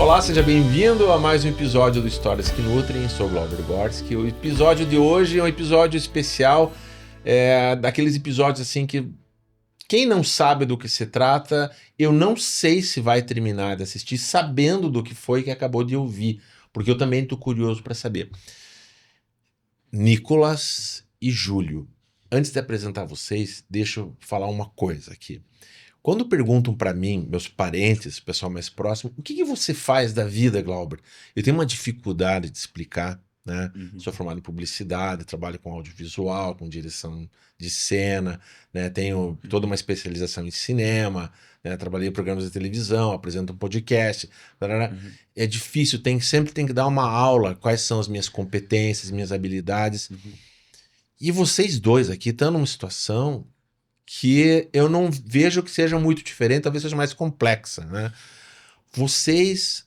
Olá, seja bem-vindo a mais um episódio do Histórias que Nutrem. Sou o Glauber Gorski. O episódio de hoje é um episódio especial, daqueles episódios assim que quem não sabe do que se trata, eu não sei se vai terminar de assistir sabendo do que foi que acabou de ouvir, porque eu também estou curioso para saber. Nicolas e Júlio. Antes de apresentar vocês, deixa eu falar uma coisa aqui. Quando perguntam para mim, meus parentes, pessoal mais próximo, o que você faz da vida, Glauber? Eu tenho uma dificuldade de explicar, né? Sou formado em publicidade, trabalho com audiovisual, com direção de cena, né? Tenho toda uma especialização em cinema, né? Trabalhei em programas de televisão, apresento um podcast. É difícil, sempre tem que dar uma aula, quais são as minhas competências, minhas habilidades. E vocês dois aqui estão numa situação que eu não vejo que seja muito diferente, talvez seja mais complexa, né? Vocês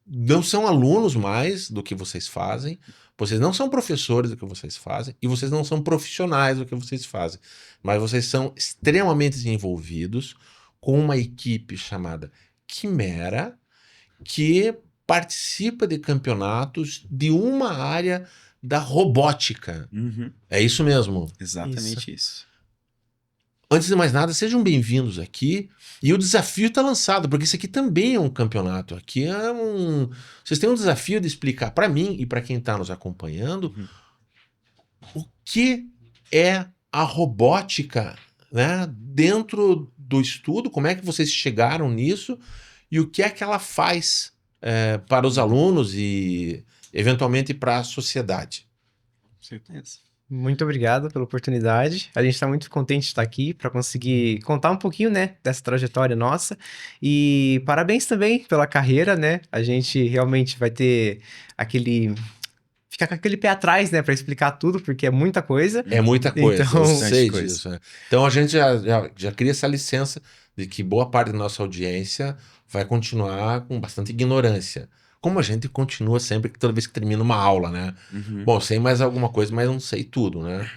não são alunos mais do que vocês fazem, vocês não são professores do que vocês fazem, e vocês não são profissionais do que vocês fazem, mas vocês são extremamente envolvidos com uma equipe chamada Quimera, que participa de campeonatos de uma área da robótica. É isso mesmo? Exatamente isso. Antes de mais nada, sejam bem-vindos aqui. E o desafio está lançado, porque isso aqui também é um campeonato. Aqui vocês têm um desafio de explicar para mim e para quem está nos acompanhando o que é a robótica, né? Dentro do estudo, como é que vocês chegaram nisso e o que é que ela faz para os alunos e eventualmente para a sociedade. Com certeza. Muito obrigado pela oportunidade. A gente está muito contente de estar aqui para conseguir contar um pouquinho, né, dessa trajetória nossa. E parabéns também pela carreira, né? A gente realmente vai ter ficar com aquele pé atrás, né, para explicar tudo, porque é muita coisa. É muita coisa, Então, eu sei disso. Né? Então a gente já cria essa licença de que boa parte da nossa audiência vai continuar com bastante ignorância. Como a gente continua sempre, toda vez que termina uma aula, né? Bom, sei mais alguma coisa, mas não sei tudo, né?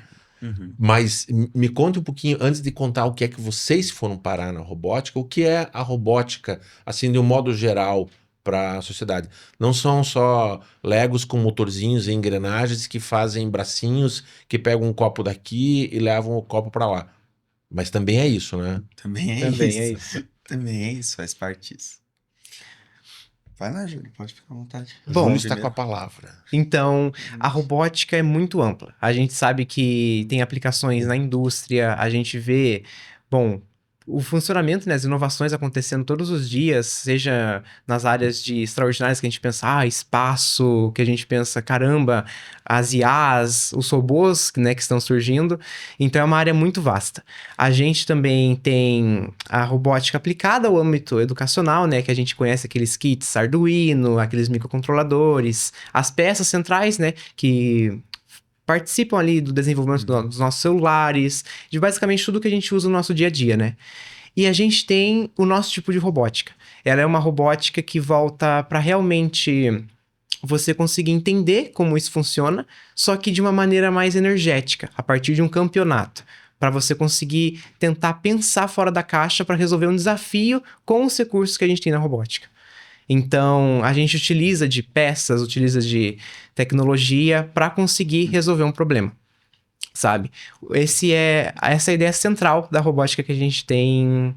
Mas me conte um pouquinho, antes de contar o que é que vocês foram parar na robótica, o que é a robótica, assim, de um modo geral, para a sociedade. Não são só Legos com motorzinhos e engrenagens que fazem bracinhos, que pegam um copo daqui e levam o copo para lá. Mas também é isso, né? Também é isso. Também é isso, faz parte disso. Vai lá, Júlio, pode ficar à vontade. Bom, Júlio está com a palavra. Então, a robótica é muito ampla. A gente sabe que tem aplicações na indústria, a gente vê, bom, o funcionamento, né, as inovações acontecendo todos os dias, seja nas áreas de extraordinárias que a gente pensa, espaço, que a gente pensa, caramba, as IAs, os robôs, né, que estão surgindo. Então, é uma área muito vasta. A gente também tem a robótica aplicada ao âmbito educacional, né, que a gente conhece aqueles kits Arduino, aqueles microcontroladores, as peças centrais, né, que participam ali do desenvolvimento dos nossos celulares, de basicamente tudo que a gente usa no nosso dia a dia, né? E a gente tem o nosso tipo de robótica. Ela é uma robótica que volta para realmente você conseguir entender como isso funciona, só que de uma maneira mais energética, a partir de um campeonato, para você conseguir tentar pensar fora da caixa para resolver um desafio com os recursos que a gente tem na robótica. Então, a gente utiliza de peças, utiliza de tecnologia para conseguir resolver um problema, sabe? Essa é a ideia central da robótica que a gente tem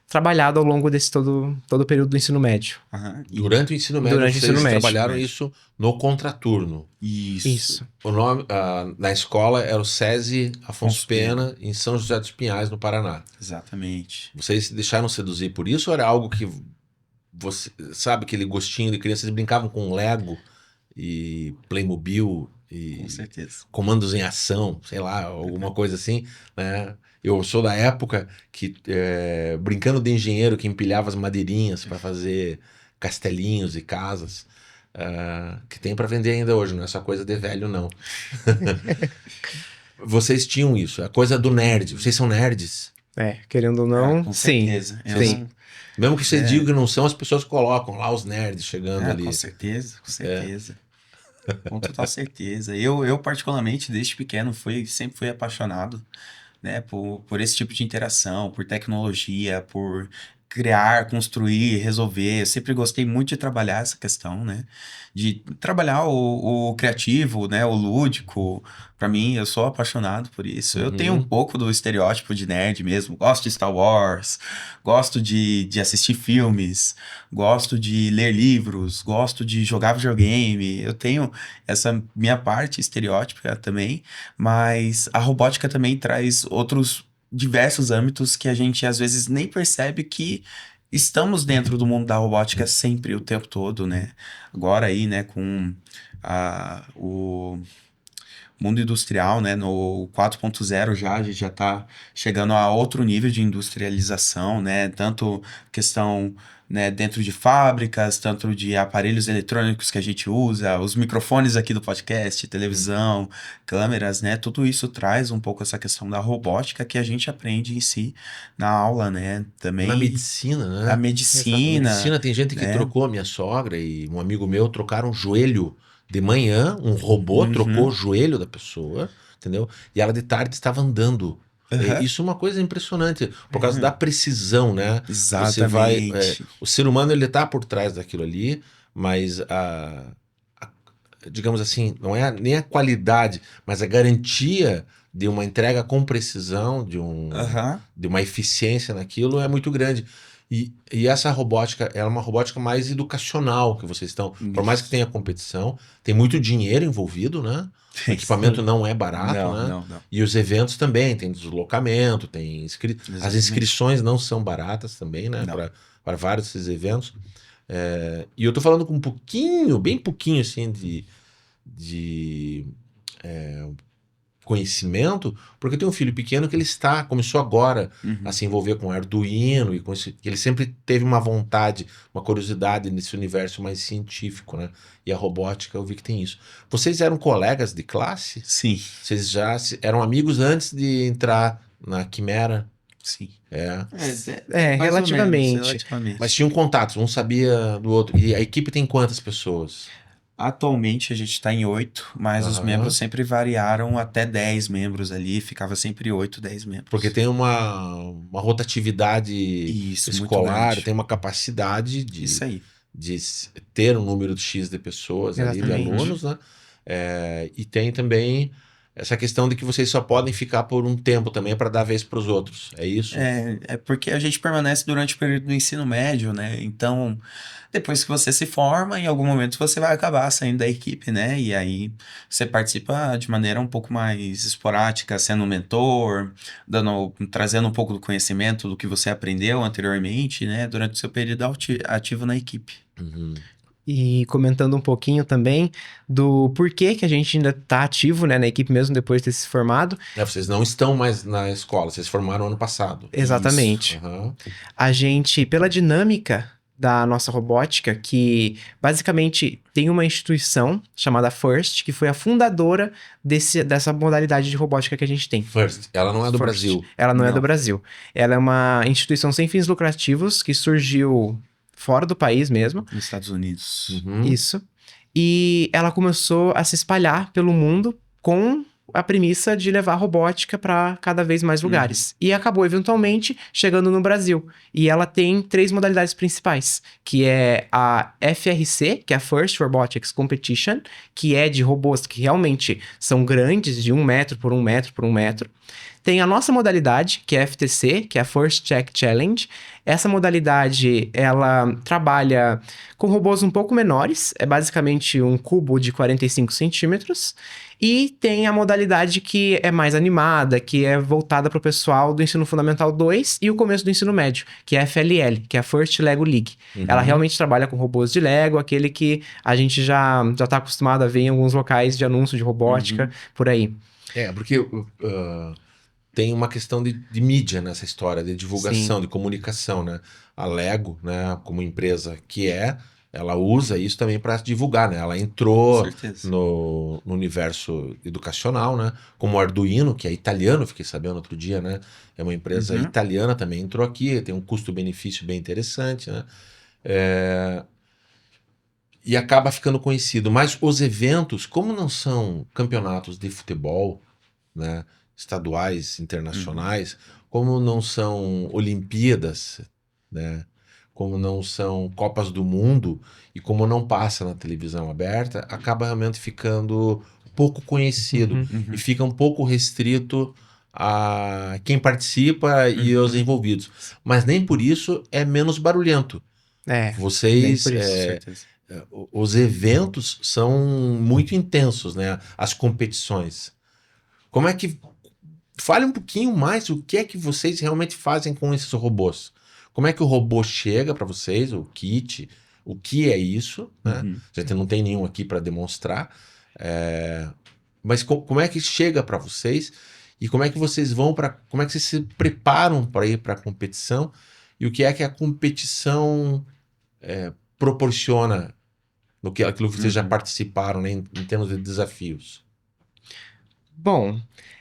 trabalhado ao longo desse todo o período do ensino médio. Durante o ensino médio, vocês trabalharam isso no contraturno. Isso. O nome, na escola era o SESI Afonso Pena, em São José dos Pinhais, no Paraná. Exatamente. Vocês se deixaram seduzir por isso ou era algo que você sabe, aquele gostinho de criança, vocês brincavam com Lego e Playmobil e com certeza. comandos em ação, sei lá, alguma coisa assim, né? Eu sou da época que brincando de engenheiro que empilhava as madeirinhas para fazer castelinhos e casas, que tem para vender ainda hoje, não é só coisa de velho não. Vocês tinham isso, a coisa do nerd. Vocês são nerds? Querendo ou não, com sim. Certeza. Sim. Mesmo que vocês digam que não são, as pessoas colocam lá os nerds chegando ali. Com certeza. Com total certeza. Eu particularmente, desde pequeno, sempre fui apaixonado, né, por esse tipo de interação, por tecnologia, por criar, construir, resolver. Eu sempre gostei muito de trabalhar essa questão, né? De trabalhar o criativo, né? O lúdico. Pra mim, eu sou apaixonado por isso. Eu tenho um pouco do estereótipo de nerd mesmo. Gosto de Star Wars, gosto de assistir filmes, gosto de ler livros, gosto de jogar videogame. Eu tenho essa minha parte estereótipa também, mas a robótica também traz outros diversos âmbitos que a gente às vezes nem percebe que estamos dentro do mundo da robótica sempre, o tempo todo, né? Agora aí, né, com o mundo industrial, né, no 4.0 já, a gente já está chegando a outro nível de industrialização, né, tanto questão, né, dentro de fábricas, tanto de aparelhos eletrônicos que a gente usa, os microfones aqui do podcast, televisão, câmeras, né, tudo isso traz um pouco essa questão da robótica que a gente aprende em si na aula, né, também. Na medicina, né? A medicina. Medicina tem gente que né? trocou, minha sogra e um amigo meu trocaram o joelho de manhã, um robô trocou o joelho da pessoa, entendeu? E ela de tarde estava andando. Isso é uma coisa impressionante, por causa da precisão, né? Exatamente. Você vai, o ser humano ele tá por trás daquilo ali, mas digamos assim, não é nem a qualidade, mas a garantia de uma entrega com precisão, de uma eficiência naquilo é muito grande. E essa robótica, ela é uma robótica mais educacional que vocês estão. Por mais que tenha competição, tem muito dinheiro envolvido, né? O equipamento não é barato, né? Não. E os eventos também, tem deslocamento, tem as inscrições não são baratas também, né? Para vários desses eventos. E eu tô falando com um pouquinho, bem pouquinho assim de conhecimento, porque eu tenho um filho pequeno que começou agora a se envolver com Arduino e com que ele sempre teve uma vontade, uma curiosidade nesse universo mais científico, né? E a robótica eu vi que tem isso. Vocês eram colegas de classe? Sim. Vocês já eram amigos antes de entrar na Quimera? Sim. Relativamente. Mas tinham contatos, um sabia do outro. E a equipe tem quantas pessoas? Atualmente a gente está em 8, mas os membros sempre variaram até 10 membros ali, ficava sempre 8, 10 membros. Porque tem uma rotatividade escolar, tem uma capacidade de ter um número X de pessoas ali, de alunos, né? E tem também essa questão de que vocês só podem ficar por um tempo também para dar vez para os outros, é isso? É porque a gente permanece durante o período do ensino médio, né? Então, depois que você se forma, em algum momento você vai acabar saindo da equipe, né? E aí você participa de maneira um pouco mais esporádica, sendo um mentor, trazendo um pouco do conhecimento do que você aprendeu anteriormente, né? Durante o seu período ativo na equipe. E comentando um pouquinho também do porquê que a gente ainda está ativo, né, na equipe mesmo depois de ter se formado. Vocês não estão mais na escola, vocês se formaram ano passado. Exatamente. A gente, pela dinâmica da nossa robótica, que basicamente tem uma instituição chamada FIRST, que foi a fundadora dessa modalidade de robótica que a gente tem. FIRST, ela não é do Brasil. Ela não é do Brasil. Ela é uma instituição sem fins lucrativos que surgiu fora do país mesmo. Nos Estados Unidos. Isso. E ela começou a se espalhar pelo mundo com a premissa de levar a robótica para cada vez mais lugares. E acabou, eventualmente, chegando no Brasil. E ela tem 3 modalidades principais, que é a FRC, que é a First Robotics Competition, que é de robôs que realmente são grandes, de 1 metro por 1 metro por 1 metro. Tem a nossa modalidade, que é a FTC, que é a First Check Challenge. Essa modalidade, ela trabalha com robôs um pouco menores, é basicamente um cubo de 45 centímetros. E tem a modalidade que é mais animada, que é voltada para o pessoal do Ensino Fundamental 2 e o começo do Ensino Médio, que é a FLL, que é a First Lego League. Ela realmente trabalha com robôs de Lego, aquele que a gente já está acostumado a ver em alguns locais de anúncio de robótica, por aí. Porque... tem uma questão de mídia nessa história, de divulgação, de comunicação, né? A Lego, né, como empresa ela usa isso também para divulgar, né? Ela entrou no universo educacional, né? Como o Arduino, que é italiano, fiquei sabendo outro dia, né? É uma empresa italiana, também entrou aqui, tem um custo-benefício bem interessante, né? E acaba ficando conhecido. Mas os eventos, como não são campeonatos de futebol, né? Estaduais, internacionais, como não são Olimpíadas, né? Como não são Copas do Mundo e como não passa na televisão aberta, acaba realmente ficando pouco conhecido e fica um pouco restrito a quem participa e aos envolvidos. Mas nem por isso é menos barulhento. Nem Vocês, por isso. Com certeza. os eventos são muito intensos, né? As competições. Como é que... Fale um pouquinho mais o que é que vocês realmente fazem com esses robôs. Como é que o robô chega para vocês, o kit, o que é isso, né? A gente não tem nenhum aqui para demonstrar, mas como é que chega para vocês e como é que vocês vão para... Como é que vocês se preparam para ir para a competição e o que é que a competição proporciona no que aquilo que vocês já participaram, né, em termos de desafios? Bom,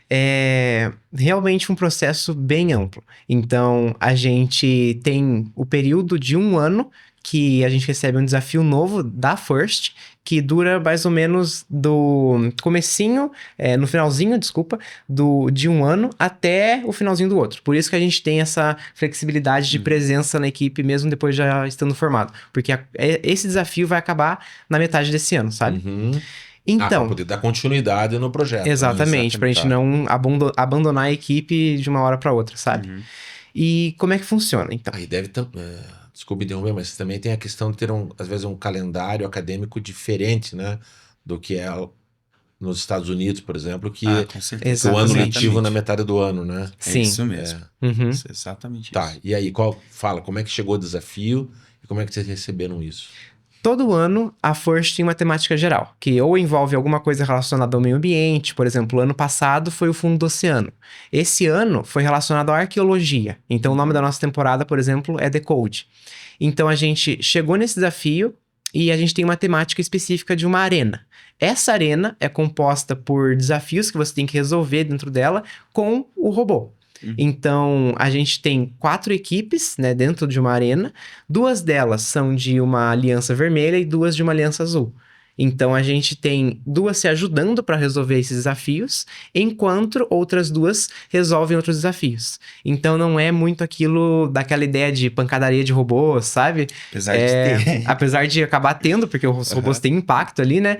é realmente um processo bem amplo. Então, a gente tem o período de 1 ano que a gente recebe um desafio novo da First, que dura mais ou menos do comecinho, no finalzinho, desculpa, de 1 ano até o finalzinho do outro. Por isso que a gente tem essa flexibilidade de presença na equipe, mesmo depois já estando formado. Porque esse desafio vai acabar na metade desse ano, sabe? Para Então, poder dar continuidade no projeto. exatamente, pra gente Tá. não abandonar a equipe de uma hora pra outra, sabe? E como é que funciona, então? Aí deve ter... desculpe interromper, mas também tem a questão de ter, às vezes, um calendário acadêmico diferente, né? Do que é nos Estados Unidos, por exemplo, que Com certeza. o ano Exatamente. letivo na metade do ano, né? É Sim. isso mesmo. Uhum. Isso, exatamente Tá, isso. e aí, fala, como é que chegou o desafio e como é que vocês receberam isso? Todo ano, a First tem uma temática geral, que ou envolve alguma coisa relacionada ao meio ambiente, por exemplo, o ano passado foi o fundo do oceano. Esse ano foi relacionado à arqueologia. Então, o nome da nossa temporada, por exemplo, é Decode. Então, a gente chegou nesse desafio e a gente tem uma temática específica de uma arena. Essa arena é composta por desafios que você tem que resolver dentro dela com o robô. Então, a gente tem 4 equipes, né, dentro de uma arena. 2 delas são de uma aliança vermelha e 2 de uma aliança azul. Então, a gente tem 2 se ajudando para resolver esses desafios, enquanto outras 2 resolvem outros desafios. Então, não é muito aquilo daquela ideia de pancadaria de robôs, sabe? Apesar de ter. Apesar de acabar tendo, porque os robôs têm impacto ali, né?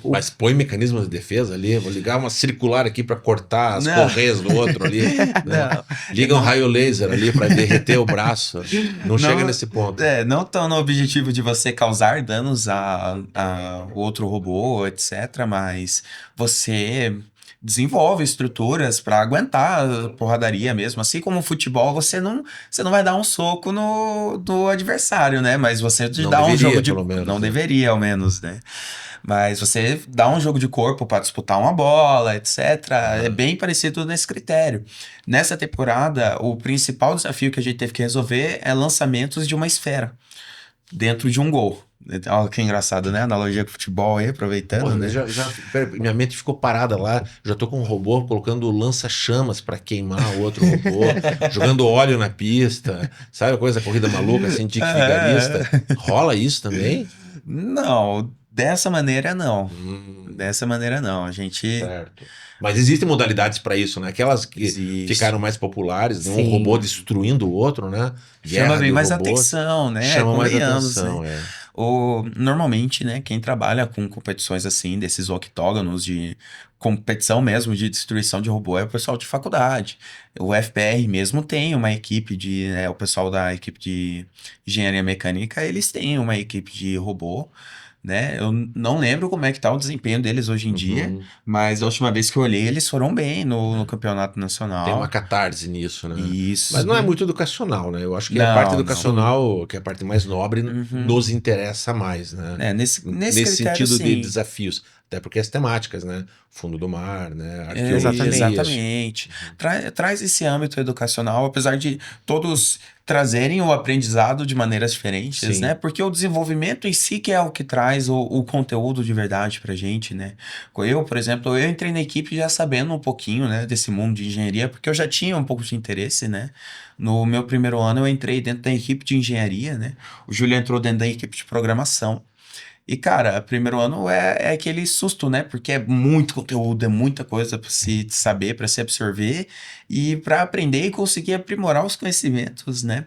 Mas põe mecanismos de defesa ali, vou ligar uma circular aqui para cortar as Não. correias do outro ali. Né? Liga um raio laser ali para derreter o braço. Não chega nesse ponto. Não tão no objetivo de você causar danos a outro robô, etc. Mas você desenvolve estruturas para aguentar a porradaria mesmo. Assim como o futebol, você não vai dar um soco no adversário, né? Mas você Não dá um deveria, jogo de... pelo menos, Não né? deveria, ao menos, né? Mas você dá um jogo de corpo para disputar uma bola, etc. É bem parecido nesse critério. Nessa temporada, o principal desafio que a gente teve que resolver é lançamentos de uma esfera dentro de um gol. Olha que engraçado, né? Analogia com futebol aí, aproveitando, Pô, né? pera, minha mente ficou parada lá. Já tô com um robô colocando lança-chamas para queimar o outro robô, jogando óleo na pista. Sabe a coisa, corrida maluca, assim, tique vigarista? Rola isso também? Não, dessa maneira não. Dessa maneira não. A gente... Certo. Mas existem modalidades para isso, né? Aquelas que Existe. ficaram mais populares, né? Um Sim. robô destruindo o outro, né? Chama Guerra bem de mais robôs. atenção, né? Chama mais Convenhamos, atenção, né? Normalmente, né, quem trabalha com competições assim, desses octógonos de competição mesmo, de destruição de robô, é o pessoal de faculdade. O FPR mesmo tem uma equipe o pessoal da equipe de engenharia mecânica, eles têm uma equipe de robô, né? Eu não lembro como é que tá o desempenho deles hoje em dia, mas a última vez que eu olhei, eles foram bem no campeonato nacional. Tem uma catarse nisso, né? Isso. Mas não é muito educacional, né? Eu acho que a Não, parte não. educacional, que é a parte mais nobre, nos interessa mais, né? Nesse critério, sentido de sim. desafios. Até porque as temáticas, né? Fundo do mar, né? Exatamente. Traz esse âmbito educacional, apesar de todos trazerem o aprendizado de maneiras diferentes, Sim. né? Porque o desenvolvimento em si que é o que traz o conteúdo de verdade pra gente, né? Eu, por exemplo, eu entrei na equipe já sabendo um pouquinho, né, desse mundo de engenharia, porque eu já tinha um pouco de interesse, né? No meu primeiro ano eu entrei dentro da equipe de engenharia, né? O Júlio entrou dentro da equipe de programação. E, cara, primeiro ano é aquele susto, né? Porque é muito conteúdo, é muita coisa para se saber, para se absorver e para aprender e conseguir aprimorar os conhecimentos, né?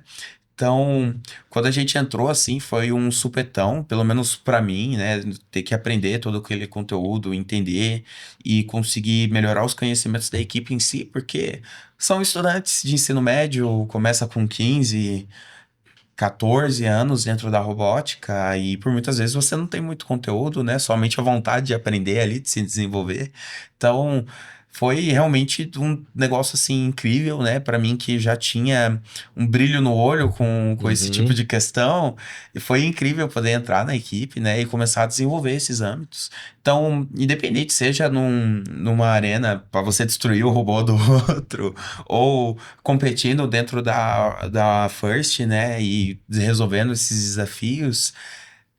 Então, quando a gente entrou, assim, foi um supetão, pelo menos para mim, né? Ter que aprender todo aquele conteúdo, entender e conseguir melhorar os conhecimentos da equipe em si, porque são estudantes de ensino médio, começa com 15, 14 anos dentro da robótica e por muitas vezes você não tem muito conteúdo, né? Somente a vontade de aprender ali, de se desenvolver. Então, foi realmente um negócio assim incrível, né? Para mim que já tinha um brilho no olho com esse tipo Uhum. de questão, e foi incrível poder entrar na equipe, né? E começar a desenvolver esses âmbitos. Então, independente seja numa arena para você destruir o robô do outro, ou competindo dentro da First, né, e resolvendo esses desafios,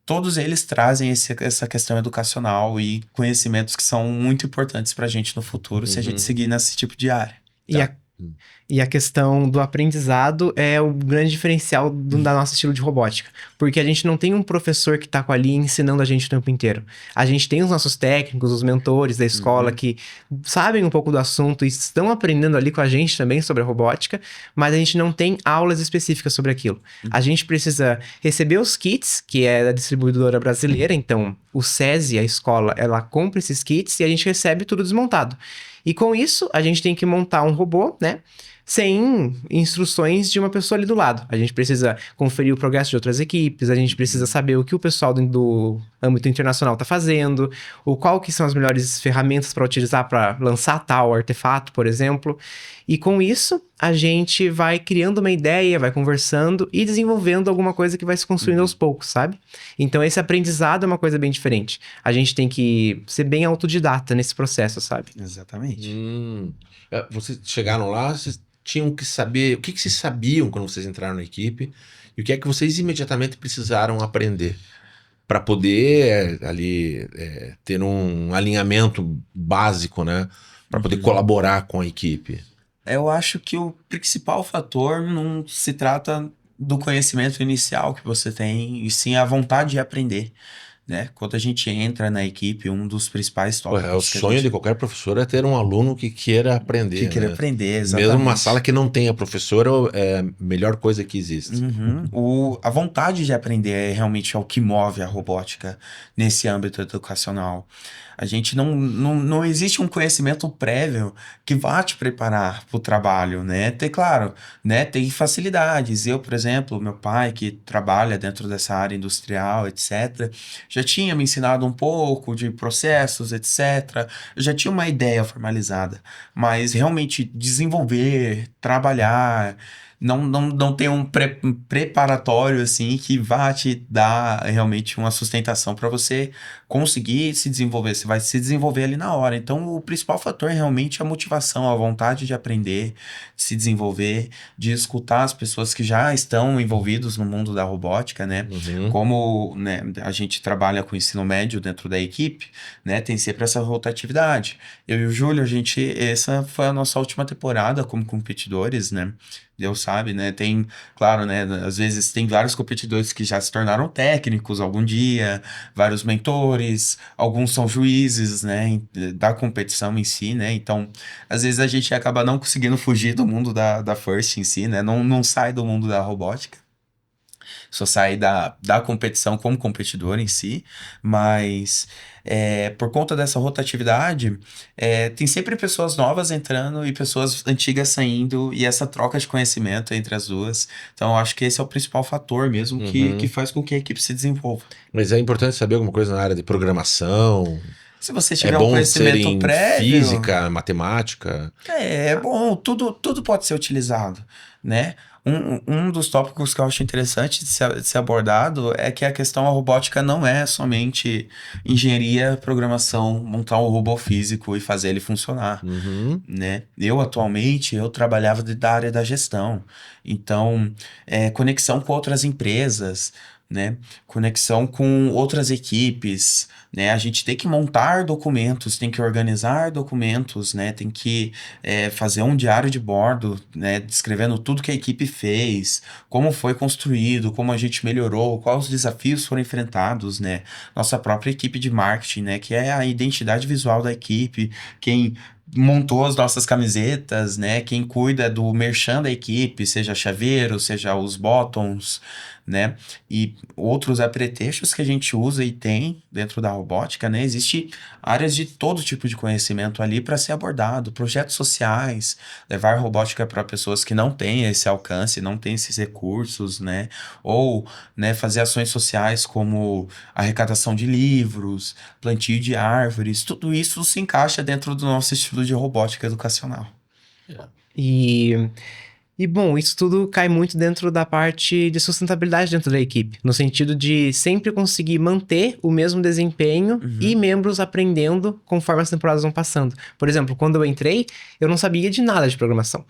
todos eles trazem essa questão educacional e conhecimentos que são muito importantes para a gente no futuro se a gente Uhum. seguir nesse tipo de área. E a, Tá. e a questão do aprendizado é o grande diferencial da nosso estilo de robótica. Porque a gente não tem um professor que tá ali ensinando a gente o tempo inteiro. A gente tem os nossos técnicos, os mentores da escola que sabem um pouco do assunto e estão aprendendo ali com a gente também sobre a robótica, mas a gente não tem aulas específicas sobre aquilo. A gente precisa receber os kits, que é da distribuidora brasileira, então o SESI, a escola, ela compra esses kits e a gente recebe tudo desmontado. E com isso, a gente tem que montar um robô, né? Sem instruções de uma pessoa ali do lado. A gente precisa conferir o progresso de outras equipes, a gente precisa saber o que o pessoal do âmbito internacional está fazendo, qual que são as melhores ferramentas para utilizar para lançar tal artefato, por exemplo. E com isso, a gente vai criando uma ideia, vai conversando e desenvolvendo alguma coisa que vai se construindo aos poucos, sabe? Então, esse aprendizado é uma coisa bem diferente. A gente tem que ser bem autodidata nesse processo, sabe? Exatamente. Vocês chegaram lá, vocês tinham que saber o que vocês sabiam quando vocês entraram na equipe e o que é que vocês imediatamente precisaram aprender para poder ali ter um alinhamento básico, né? Para poder colaborar com a equipe. Eu acho que o principal fator não se trata do conhecimento inicial que você tem, e sim a vontade de aprender, né? Quando a gente entra na equipe, um dos principais Pô, é o tópicos que a sonho de gente qualquer professor é ter um aluno que queira aprender, quer né? aprender, Mesmo uma exatamente. sala que não tenha professora é a melhor coisa que existe. A vontade de aprender é realmente o que move a robótica nesse âmbito educacional. A gente não existe um conhecimento prévio que vá te preparar para o trabalho, né? Claro, né? Tem facilidades. Eu, por exemplo, meu pai que trabalha dentro dessa área industrial, etc., já tinha me ensinado um pouco de processos, etc. Eu já tinha uma ideia formalizada, mas realmente desenvolver, trabalhar não tem um preparatório assim que vá te dar realmente uma sustentação para você conseguir se desenvolver. Você vai se desenvolver ali na hora. Então, o principal fator é realmente a motivação, a vontade de aprender, de se desenvolver, de escutar as pessoas que já estão envolvidos no mundo da robótica, né? Como, né, a gente trabalha com ensino médio dentro da equipe, né? Tem sempre essa rotatividade. Eu e o Júlio, essa foi a nossa última temporada como competidores, né? Deus sabe, né? Tem, claro, né? Às vezes tem vários competidores que já se tornaram técnicos algum dia, vários mentores, alguns são juízes, né? Da competição em si, né? Então, às vezes a gente acaba não conseguindo fugir do mundo da First em si, né? Não sai do mundo da robótica. Só sai da competição como competidor em si, mas por conta dessa rotatividade, tem sempre pessoas novas entrando e pessoas antigas saindo, e essa troca de conhecimento entre as duas. Então, eu acho que esse é o principal fator mesmo que faz com que a equipe se desenvolva. Mas é importante saber alguma coisa na área de programação. Se você É tiver um bom ser conhecimento em prévio, física, matemática. é bom, tudo pode ser utilizado, né? Um dos tópicos que eu acho interessante de ser abordado é que a questão da robótica não é somente engenharia, programação, montar um robô físico e fazer ele funcionar, né? Atualmente, eu trabalhava da área da gestão, então, conexão com outras empresas, né? Conexão com outras equipes, né? A gente tem que montar documentos, tem que organizar documentos, né? Tem que fazer um diário de bordo, né? Descrevendo tudo que a equipe fez, como foi construído, como a gente melhorou, quais os desafios foram enfrentados, né? Nossa própria equipe de marketing, né? Que é a identidade visual da equipe, quem montou as nossas camisetas, né? Quem cuida do merchan da equipe, seja chaveiro, seja os bottoms, né? E outros apetrechos que a gente usa e tem dentro da robótica, né? Existe áreas de todo tipo de conhecimento ali para ser abordado, projetos sociais, levar robótica para pessoas que não têm esse alcance, não têm esses recursos, né? Ou, né, fazer ações sociais como arrecadação de livros, plantio de árvores, tudo isso se encaixa dentro do nosso estilo de robótica educacional. E bom, isso tudo cai muito dentro da parte de sustentabilidade dentro da equipe, no sentido de sempre conseguir manter o mesmo desempenho e membros aprendendo conforme as temporadas vão passando. Por exemplo, quando eu entrei, eu não sabia de nada de programação.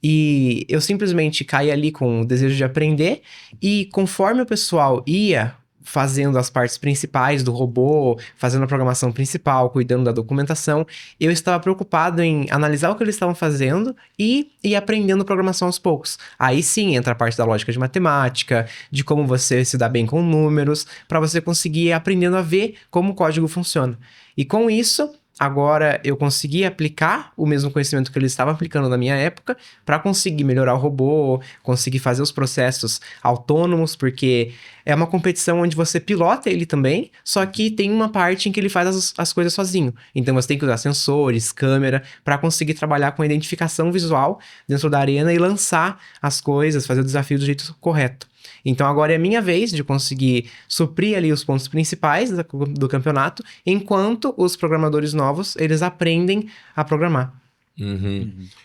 E eu simplesmente caí ali com o desejo de aprender, e conforme o pessoal ia fazendo as partes principais do robô, fazendo a programação principal, cuidando da documentação, eu estava preocupado em analisar o que eles estavam fazendo e ir aprendendo programação aos poucos. Aí sim entra a parte da lógica de matemática, de como você se dá bem com números, para você conseguir ir aprendendo a ver como o código funciona. E com isso, agora eu consegui aplicar o mesmo conhecimento que eles estavam aplicando na minha época para conseguir melhorar o robô, conseguir fazer os processos autônomos, porque é uma competição onde você pilota ele também, só que tem uma parte em que ele faz as coisas sozinho. Então você tem que usar sensores, câmera, para conseguir trabalhar com a identificação visual dentro da arena e lançar as coisas, fazer o desafio do jeito correto. Então agora é a minha vez de conseguir suprir ali os pontos principais do campeonato, enquanto os programadores novos, eles aprendem a programar.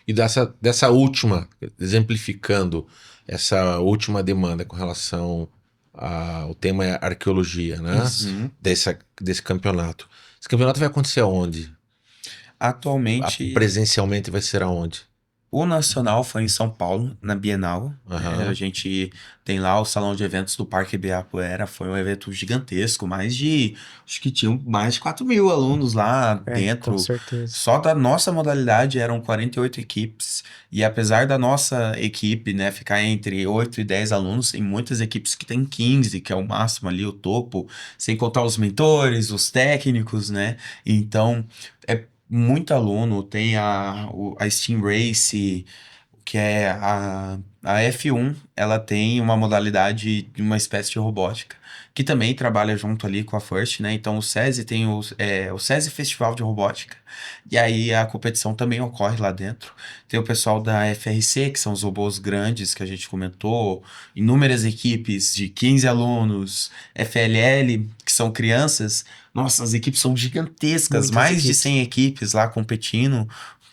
E dessa última, exemplificando essa última demanda com relação ao tema arqueologia, né? Desse campeonato. Esse campeonato vai acontecer aonde? Atualmente, Presencialmente vai ser aonde? o nacional foi em São Paulo, na Bienal. A gente tem lá o salão de eventos do Parque Ibirapuera. Foi um evento gigantesco, acho que tinham mais de 4 mil alunos lá dentro. Com certeza. Só da nossa modalidade eram 48 equipes. E apesar da nossa equipe, né, ficar entre 8 e 10 alunos, tem muitas equipes que tem 15, que é o máximo ali, o topo. Sem contar os mentores, os técnicos, né? Então, é muito aluno. Tem a Steam Race, que é a F1, ela tem uma modalidade de uma espécie de robótica, que também trabalha junto ali com a FIRST, né? Então o SESI tem o SESI Festival de Robótica, e aí a competição também ocorre lá dentro. Tem o pessoal da FRC, que são os robôs grandes que a gente comentou, inúmeras equipes de 15 alunos, FLL, que são crianças. Nossa, as equipes são gigantescas, Muitas mais de equipes. 100 equipes lá competindo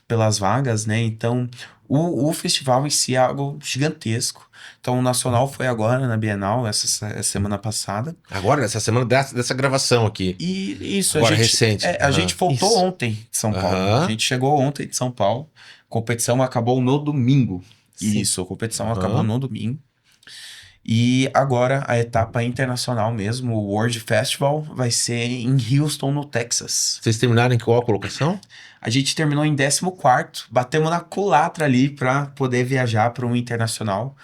pelas vagas, né? Então, o festival em si é algo gigantesco. Então, o Nacional foi agora na Bienal, essa semana passada. Agora, essa semana dessa gravação aqui. E isso, Agora a gente, recente. a gente voltou Isso. ontem de São Paulo. A gente chegou ontem de São Paulo. A competição acabou no domingo. Sim. Isso, a competição acabou no domingo. E agora a etapa internacional mesmo, o World Festival, vai ser em Houston, no Texas. Vocês terminaram em qual colocação? A gente terminou em 14º, batemos na culatra ali para poder viajar para um internacional.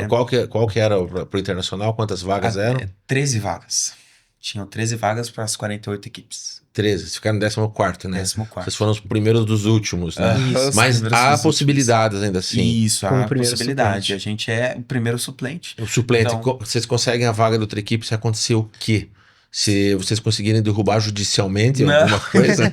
Qual que era pro internacional? Quantas vagas eram? 13 vagas. Tinham 13 vagas para as 48 equipes. 13, vocês ficaram no 14º, né? 14º. Vocês foram os primeiros dos últimos, né? Isso. Mas Os primeiros há dos possibilidades ainda assim. Isso, Como há primeiro possibilidade. suplente. A gente é o primeiro suplente. O suplente, Então- vocês conseguem a vaga da outra equipe se acontecer o quê? Se vocês conseguirem derrubar judicialmente Não. alguma coisa,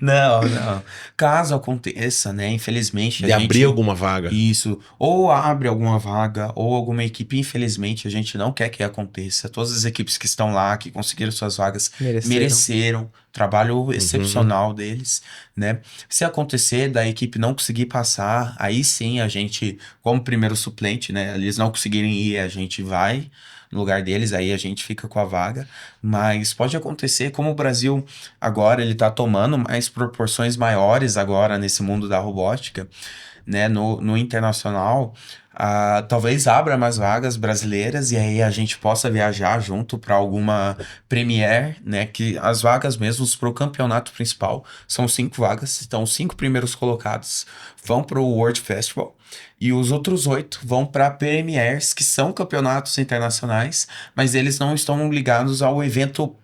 Não. Caso aconteça, né? Infelizmente, de abrir alguma vaga. Isso. Ou abre alguma vaga, ou alguma equipe, infelizmente, a gente não quer que aconteça. Todas as equipes que estão lá, que conseguiram suas vagas, mereceram. Trabalho excepcional deles, né? Se acontecer da equipe não conseguir passar, aí sim a gente, como primeiro suplente, né? Eles não conseguirem ir, a gente vai no lugar deles, aí a gente fica com a vaga. Mas pode acontecer, como o Brasil agora ele tá tomando mais proporções maiores agora nesse mundo da robótica, né? No internacional, talvez abra mais vagas brasileiras e aí a gente possa viajar junto para alguma Premiere, né? Que as vagas mesmo para o campeonato principal são 5 vagas. Então, os 5 primeiros colocados vão para o World Festival e os outros 8 vão para Premieres, que são campeonatos internacionais, mas eles não estão ligados ao evento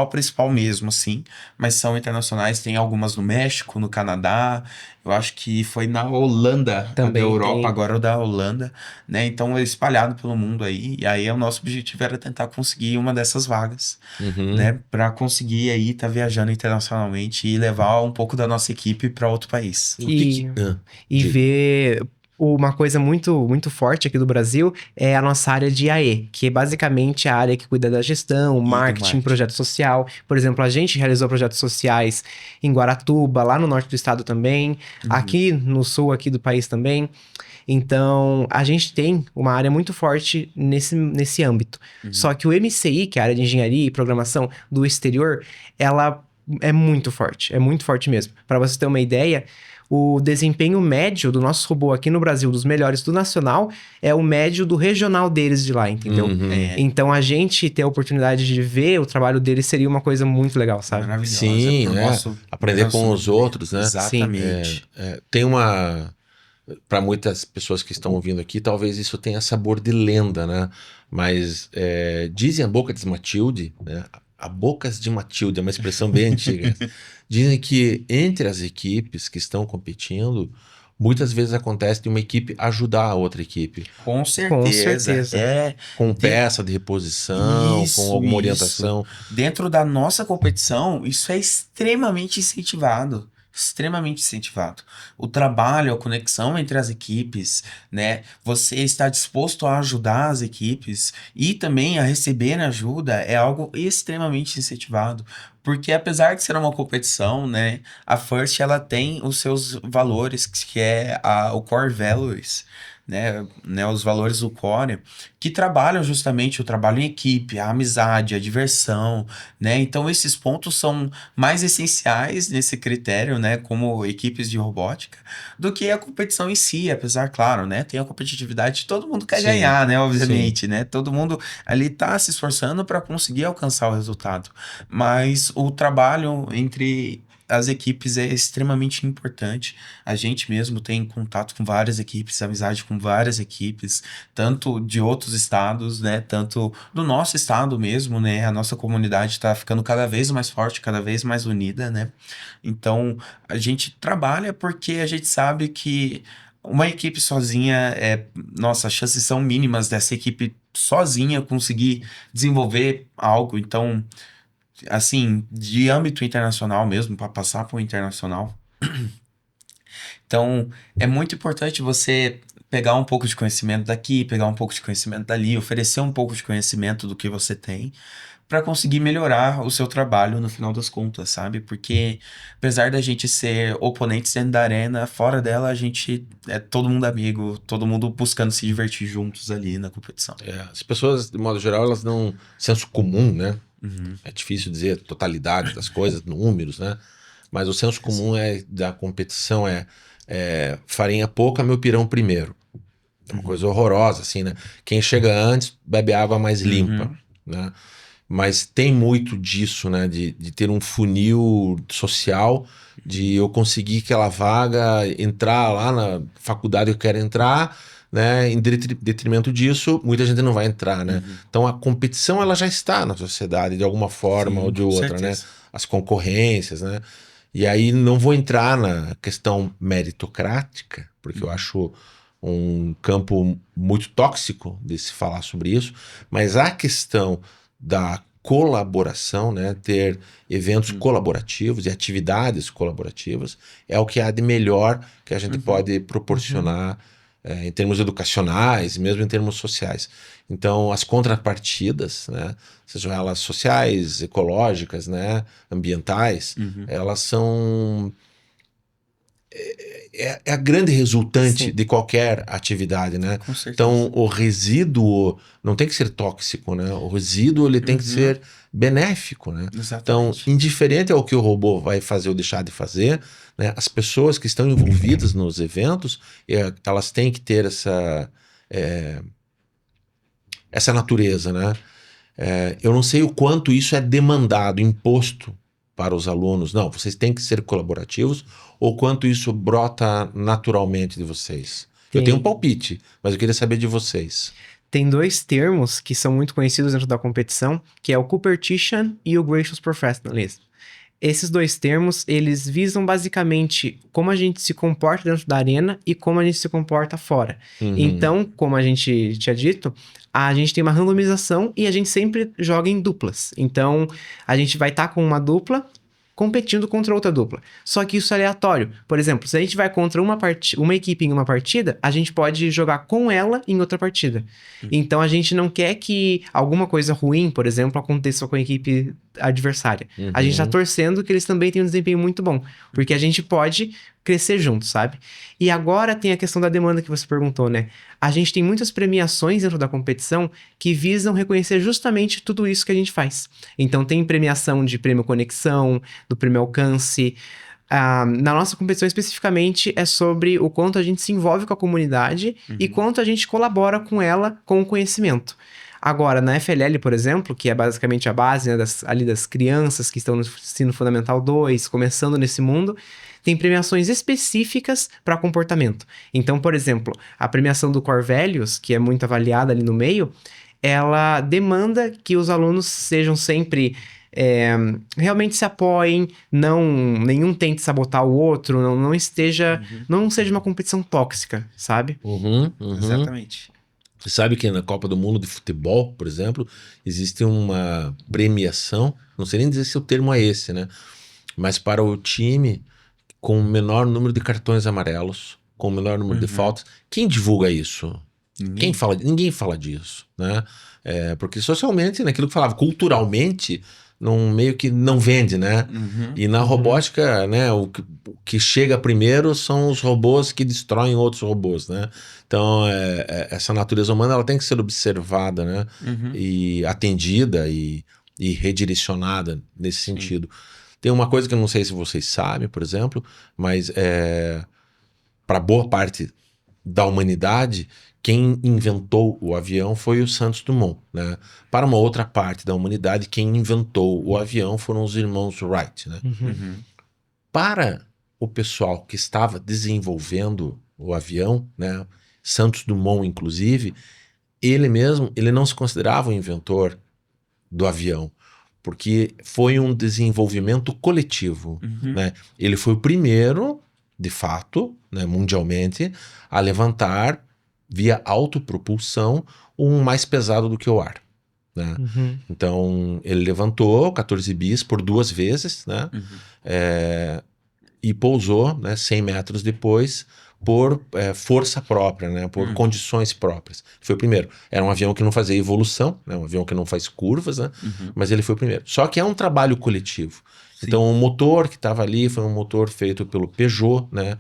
principal mesmo, assim, mas são internacionais, tem algumas no México, no Canadá, eu acho que foi na Holanda, a da Também Europa, tem. agora o da Holanda, né? Então é espalhado pelo mundo aí, e aí o nosso objetivo era tentar conseguir uma dessas vagas, né? Para conseguir aí estar viajando internacionalmente e levar um pouco da nossa equipe para outro país. E Diga. ver uma coisa muito, muito forte aqui do Brasil é a nossa área de AE, que é basicamente a área que cuida da gestão, marketing, projeto social. Por exemplo, a gente realizou projetos sociais em Guaratuba, lá no norte do estado também, aqui no sul aqui do país também. Então, a gente tem uma área muito forte nesse âmbito. Só que o MCI, que é a área de engenharia e programação do exterior, ela é muito forte mesmo. Para você ter uma ideia, o desempenho médio do nosso robô aqui no Brasil, dos melhores do nacional, é o médio do regional deles de lá, entendeu? Então, a gente ter a oportunidade de ver o trabalho deles seria uma coisa muito legal, sabe? Maravilhosa. Sim, pro nosso aprender com os relacionamento. outros, né? Exatamente. Tem uma... Para muitas pessoas que estão ouvindo aqui, talvez isso tenha sabor de lenda, né? Mas dizem a boca de Matilde, né? A bocas de Matilde é uma expressão bem antiga. Dizem que entre as equipes que estão competindo, muitas vezes acontece de uma equipe ajudar a outra equipe. Com Com certeza. certeza. Com peça de reposição, com alguma orientação. Dentro da nossa competição, isso é extremamente incentivado. Extremamente incentivado. O trabalho, a conexão entre as equipes, né? Você está disposto a ajudar as equipes e também a receber ajuda é algo extremamente incentivado. Porque apesar de ser uma competição, né? A First, ela tem os seus valores, que é o Core Values, né, os valores do Core, que trabalham justamente o trabalho em equipe, a amizade, a diversão, né? Então esses pontos são mais essenciais nesse critério, né, como equipes de robótica, do que a competição em si, apesar, claro, né, tem a competitividade, todo mundo quer ganhar, né, obviamente, né? Todo mundo ali tá se esforçando para conseguir alcançar o resultado. Mas o trabalho entre as equipes é extremamente importante. A gente mesmo tem contato com várias equipes, amizade com várias equipes, tanto de outros estados, né, tanto do nosso estado mesmo, né, a nossa comunidade está ficando cada vez mais forte, cada vez mais unida, né, então a gente trabalha porque a gente sabe que uma equipe sozinha nossa, as chances são mínimas dessa equipe sozinha conseguir desenvolver algo, então assim, de âmbito internacional mesmo, para passar para o internacional. Então, é muito importante você pegar um pouco de conhecimento daqui, pegar um pouco de conhecimento dali, oferecer um pouco de conhecimento do que você tem, para conseguir melhorar o seu trabalho no final das contas, sabe? Porque apesar da gente ser oponentes dentro da arena, fora dela a gente é todo mundo amigo, todo mundo buscando se divertir juntos ali na competição. As pessoas, de modo geral, elas não... Senso comum, né? É difícil dizer a totalidade das coisas, números, né? Mas o senso comum da competição farinha pouca, meu pirão primeiro. É uma coisa horrorosa, assim, né? Quem chega antes bebe água mais limpa, né? Mas tem muito disso, né? De ter um funil social, de eu conseguir aquela vaga, entrar lá na faculdade que eu quero entrar, né? Em detrimento disso, muita gente não vai entrar, né? Então a competição ela já está na sociedade de alguma forma ou de outra, né? As concorrências, né? E aí não vou entrar na questão meritocrática, porque eu acho um campo muito tóxico de se falar sobre isso, mas a questão da colaboração, né? Ter eventos colaborativos e atividades colaborativas é o que há de melhor que a gente pode proporcionar em termos educacionais, mesmo em termos sociais. Então, as contrapartidas, né, sejam elas sociais, ecológicas, né, ambientais, elas são... É a grande resultante de qualquer atividade, né? Com certeza. Então, o resíduo não tem que ser tóxico, né? O resíduo ele tem que ser benéfico, né? Exatamente. Então, indiferente ao que o robô vai fazer ou deixar de fazer, né? As pessoas que estão envolvidas nos eventos, elas têm que ter essa natureza, né? Eu não sei o quanto isso é demandado, imposto para os alunos. Não, vocês têm que ser colaborativos, ou quanto isso brota naturalmente de vocês? Eu tenho um palpite, mas eu queria saber de vocês. Tem dois termos que são muito conhecidos dentro da competição, que é o Competition e o Gracious Professionalism. Esses dois termos, eles visam basicamente como a gente se comporta dentro da arena e como a gente se comporta fora. Então, como a gente tinha dito, a gente tem uma randomização e a gente sempre joga em duplas. Então, a gente vai estar com uma dupla competindo contra outra dupla. Só que isso é aleatório. Por exemplo, se a gente vai contra uma equipe em uma partida, a gente pode jogar com ela em outra partida. Então, a gente não quer que alguma coisa ruim, por exemplo, aconteça com a equipe adversária. A gente tá torcendo que eles também tenham um desempenho muito bom. Porque a gente pode crescer junto, sabe? E agora tem a questão da demanda que você perguntou, né? A gente tem muitas premiações dentro da competição que visam reconhecer justamente tudo isso que a gente faz. Então tem premiação de prêmio conexão, do prêmio alcance. Na nossa competição especificamente é sobre o quanto a gente se envolve com a comunidade e quanto a gente colabora com ela com o conhecimento. Agora, na FLL, por exemplo, que é basicamente a base, né, das crianças que estão no ensino fundamental 2, começando nesse mundo, tem premiações específicas para comportamento. Então, por exemplo, a premiação do Core Values, que é muito avaliada ali no meio, ela demanda que os alunos sejam sempre... realmente se apoiem, nenhum tente sabotar o outro, não seja uma competição tóxica, sabe? Exatamente. Você sabe que na Copa do Mundo de Futebol, por exemplo, existe uma premiação, não sei nem dizer se o termo é esse, né? Mas para o time com o menor número de cartões amarelos, com o menor número de faltas. Quem divulga isso? Ninguém fala disso, né? Porque socialmente, naquilo que falava, culturalmente, meio que não vende, né? E na robótica, né, o que chega primeiro são os robôs que destroem outros robôs, né? Então, essa natureza humana, ela tem que ser observada, né? E atendida e redirecionada nesse sentido. Tem uma coisa que eu não sei se vocês sabem, por exemplo, mas para boa parte da humanidade, quem inventou o avião foi o Santos Dumont, né? Para uma outra parte da humanidade, quem inventou o avião foram os irmãos Wright, né? Para o pessoal que estava desenvolvendo o avião, né? Santos Dumont, inclusive, ele não se considerava o inventor do avião, porque foi um desenvolvimento coletivo, né? Ele foi o primeiro, de fato, né, mundialmente, a levantar via autopropulsão um mais pesado do que o ar, né? Então ele levantou 14 bis por 2 vezes, né? E pousou, né, 100 metros depois por força própria, né, por condições próprias. Foi o primeiro. Era um avião que não fazia evolução, né, um avião que não faz curvas, né, mas ele foi o primeiro. Só que é um trabalho coletivo. Sim. Então o motor que estava ali foi um motor feito pelo Peugeot, né?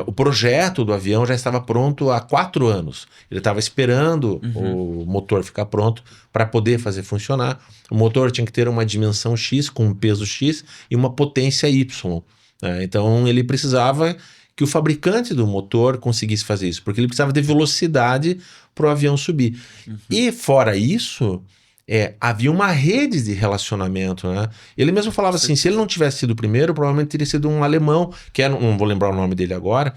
O projeto do avião já estava pronto há 4 anos. Ele estava esperando o motor ficar pronto para poder fazer funcionar. O motor tinha que ter uma dimensão X com um peso X e uma potência Y. Então ele precisava que o fabricante do motor conseguisse fazer isso, porque ele precisava de velocidade para o avião subir. E fora isso, havia uma rede de relacionamento, né? Ele mesmo falava assim, se ele não tivesse sido o primeiro, provavelmente teria sido um alemão, que era, não vou lembrar o nome dele agora,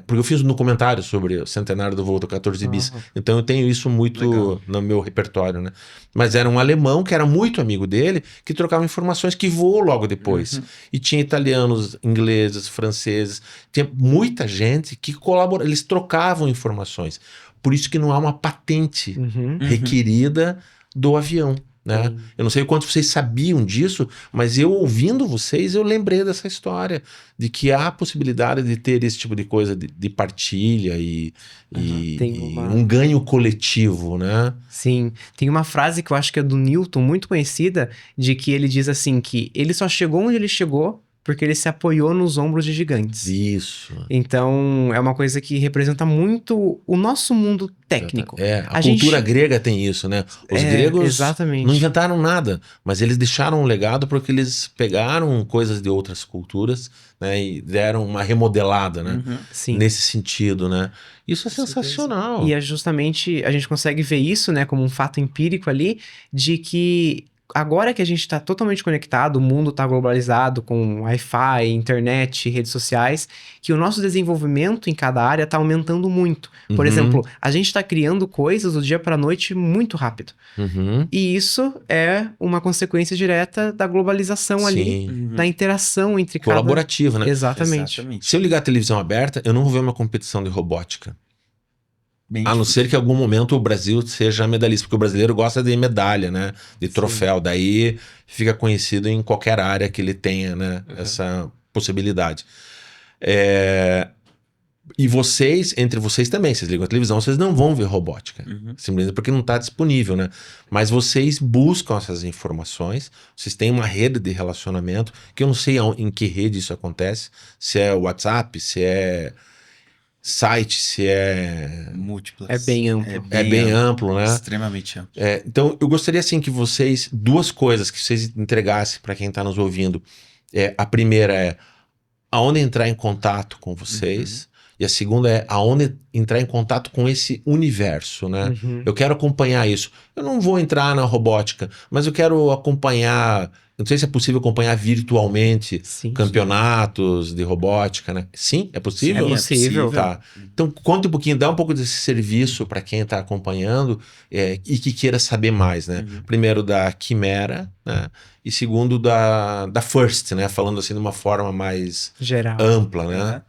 porque eu fiz um documentário sobre o centenário do voo do 14 bis, então eu tenho isso muito no meu repertório, né? Mas era um alemão que era muito amigo dele, que trocava informações, que voou logo depois. E tinha italianos, ingleses, franceses, tinha muita gente que colaborava, eles trocavam informações. Por isso que não há uma patente requerida do avião, né? Eu não sei o quanto vocês sabiam disso, mas eu ouvindo vocês, eu lembrei dessa história, de que há a possibilidade de ter esse tipo de coisa de partilha e um ganho coletivo, né? Sim, tem uma frase que eu acho que é do Newton, muito conhecida, de que ele diz assim, que ele só chegou onde ele chegou porque ele se apoiou nos ombros de gigantes. Isso. Então, é uma coisa que representa muito o nosso mundo técnico. A cultura grega tem isso, né? Os gregos não inventaram nada, mas eles deixaram um legado porque eles pegaram coisas de outras culturas, né, e deram uma remodelada, né? Nesse sentido, né? Isso é sensacional. E é justamente, a gente consegue ver isso, né, como um fato empírico ali, de que agora que a gente está totalmente conectado, o mundo está globalizado com Wi-Fi, internet, redes sociais, que o nosso desenvolvimento em cada área está aumentando muito. Por exemplo, a gente está criando coisas do dia para a noite muito rápido. E isso é uma consequência direta da globalização ali, da interação entre cada... Colaborativa, né? Exatamente. Se eu ligar a televisão aberta, eu não vou ver uma competição de robótica. Bem A não difícil. ser que em algum momento o Brasil seja medalhista, porque o brasileiro gosta de medalha, né? De troféu. Daí fica conhecido em qualquer área que ele tenha, né? Essa possibilidade. E vocês, entre vocês também, vocês ligam a televisão, vocês não vão ver robótica. Simplesmente porque não está disponível, né? Mas vocês buscam essas informações, vocês têm uma rede de relacionamento, que eu não sei em que rede isso acontece, se é WhatsApp, se é site, se é... Múltiplas. É bem amplo. É bem amplo, né? Extremamente amplo. Então, eu gostaria, assim, que vocês... Duas coisas que vocês entregassem para quem está nos ouvindo. A primeira é aonde entrar em contato com vocês. E a segunda é aonde entrar em contato com esse universo, né? Eu quero acompanhar isso. Eu não vou entrar na robótica, mas eu quero acompanhar... Não sei se é possível acompanhar virtualmente campeonatos de robótica, né? Sim, é possível? É possível. Tá. Então, conta um pouquinho, dá um pouco desse serviço para quem está acompanhando e que queira saber mais, né? Primeiro da Quimera, né? E segundo da First, né? Falando assim de uma forma mais geral, ampla, né?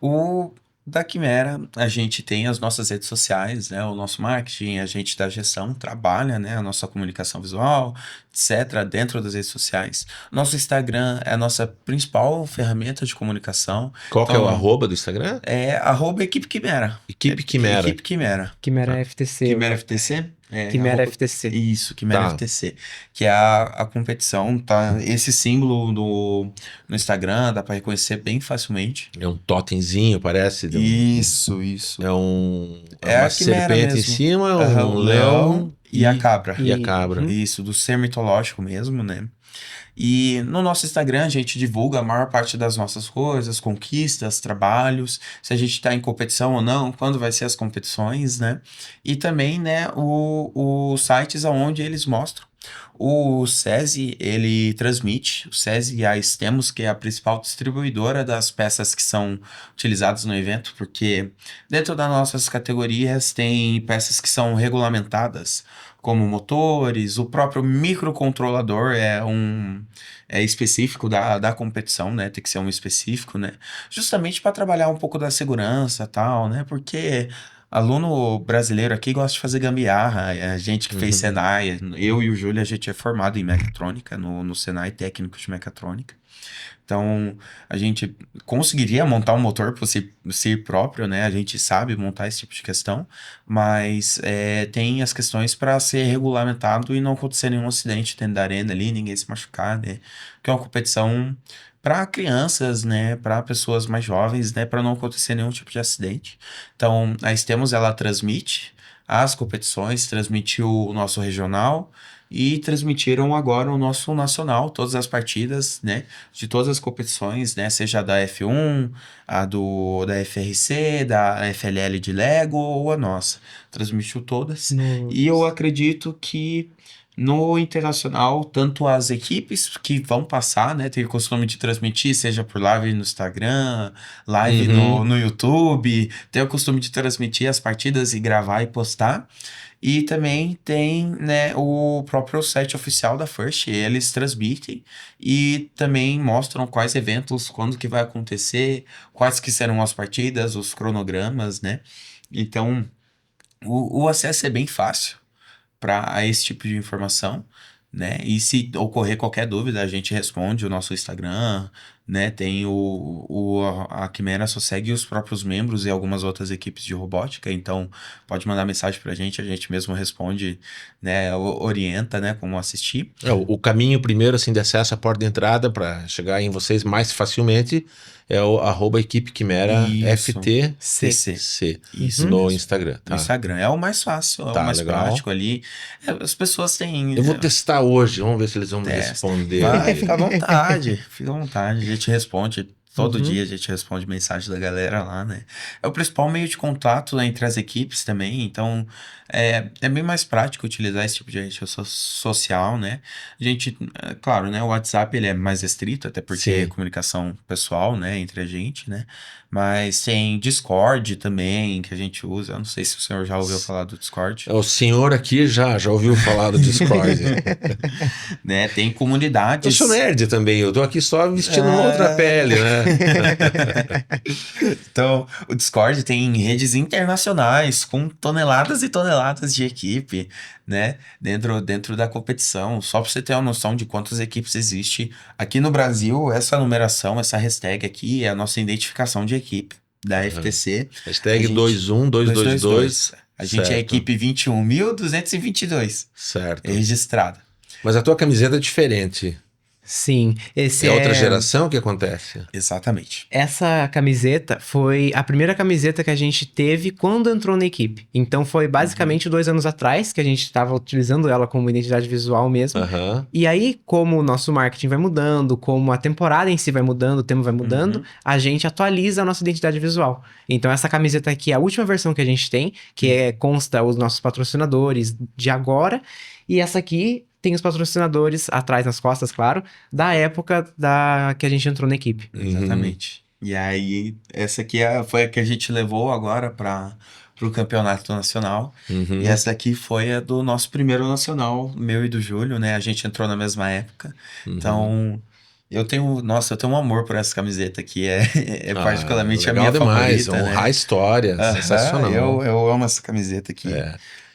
O da Quimera, a gente tem as nossas redes sociais, né? O nosso marketing, a gente da gestão trabalha, né? A nossa comunicação visual, etc., dentro das redes sociais. Nosso Instagram é a nossa principal ferramenta de comunicação. Qual que é o arroba do Instagram? É @Equipe Quimera. Equipe Quimera. Equipe Quimera. Quimera FTC. Quimera FTC? Quimera FTC. Isso, Quimera FTC. Que é a competição, tá? Esse símbolo no Instagram dá para reconhecer bem facilmente. É um totemzinho, parece. Isso. É uma a Quimera serpente mesmo. em cima, um leão e a cabra. E a cabra. Isso, do ser mitológico mesmo, né? E no nosso Instagram a gente divulga a maior parte das nossas coisas, conquistas, trabalhos, se a gente está em competição ou não, quando vai ser as competições, né? E também, né, os sites onde eles mostram. O SESI, ele transmite, o SESI e a Estemos, que é a principal distribuidora das peças que são utilizadas no evento, porque dentro das nossas categorias tem peças que são regulamentadas, como motores, o próprio microcontrolador é específico da competição, né? Tem que ser um específico, né? Justamente para trabalhar um pouco da segurança e tal, né? Porque aluno brasileiro aqui gosta de fazer gambiarra. A gente que fez Senai, eu e o Júlio, a gente é formado em mecatrônica, no Senai técnico de mecatrônica. Então, a gente conseguiria montar um motor por si próprio, né? A gente sabe montar esse tipo de questão, mas tem as questões para ser regulamentado e não acontecer nenhum acidente dentro da arena ali, ninguém se machucar, né? Que é uma competição para crianças, né? Para pessoas mais jovens, né? Para não acontecer nenhum tipo de acidente. Então, a Estemos, ela transmite as competições, transmitiu o nosso regional, e transmitiram agora o nosso nacional, todas as partidas, né, de todas as competições, né, seja da F1, da FRC, da FLL de Lego ou a nossa. Transmitiu todas. E eu acredito que no internacional, tanto as equipes que vão passar, né, tem o costume de transmitir, seja por live no Instagram, live no YouTube, tem o costume de transmitir as partidas e gravar e postar. E também tem, né, o próprio site oficial da First, eles transmitem e também mostram quais eventos, quando que vai acontecer, quais que serão as partidas, os cronogramas, né? Então, o acesso é bem fácil para esse tipo de informação, né? E se ocorrer qualquer dúvida, a gente responde o nosso Instagram, né? Tem a Quimera só segue os próprios membros e algumas outras equipes de robótica, então pode mandar mensagem pra gente, a gente mesmo responde, né? Orienta, né? Como assistir. O caminho primeiro, assim, de acesso à porta de entrada para chegar em vocês mais facilmente é o @Equipe Quimera FTCC. Isso no Instagram. Tá? No Instagram. É o mais fácil, é o mais prático ali. As pessoas têm... Eu vou testar hoje, vamos ver se eles vão me responder. Vai, fica à vontade. Fica à vontade, a gente responde. Todo dia a gente responde mensagem da galera lá, né? É o principal meio de contato entre as equipes também, então é bem mais prático utilizar esse tipo de rede social, né? A gente, claro, né? O WhatsApp ele é mais restrito, até porque é Sim. comunicação pessoal, né? Entre a gente, né? Mas tem Discord também, que a gente usa. Eu não sei se o senhor já ouviu falar do Discord. O senhor aqui já ouviu falar do Discord. Né? Tem Eu comunidades. sou nerd também, eu tô aqui só vestindo uma outra pele, né? Então, o Discord tem redes internacionais com toneladas e toneladas de equipe, né? Dentro da competição. Só para você ter uma noção de quantas equipes existe. Aqui no Brasil, essa numeração, essa hashtag aqui é a nossa identificação de equipe da FTC. Hashtag A gente- 21222. A gente é a Certo. equipe 21.222 Certo. registrada. Mas a tua camiseta é diferente. Sim, esse É outra geração que acontece? Exatamente. Essa camiseta foi a primeira camiseta que a gente teve quando entrou na equipe. Então foi basicamente 2 anos atrás que a gente estava utilizando ela como identidade visual mesmo. Aham. E aí, como o nosso marketing vai mudando, como a temporada em si vai mudando, o tema vai mudando, a gente atualiza a nossa identidade visual. Então essa camiseta aqui é a última versão que a gente tem, que consta os nossos patrocinadores de agora. E essa aqui tem os patrocinadores atrás nas costas, claro, da época que a gente entrou na equipe. Exatamente. E aí, essa aqui foi a que a gente levou agora para o campeonato nacional. Uhum. E essa aqui foi a do nosso primeiro nacional, meu e do Júlio, né? A gente entrou na mesma época. Uhum. Então, eu tenho um amor por essa camiseta aqui. É particularmente a legal minha demais, favorita, honrar a né? história, sensacional. Eu amo essa camiseta aqui.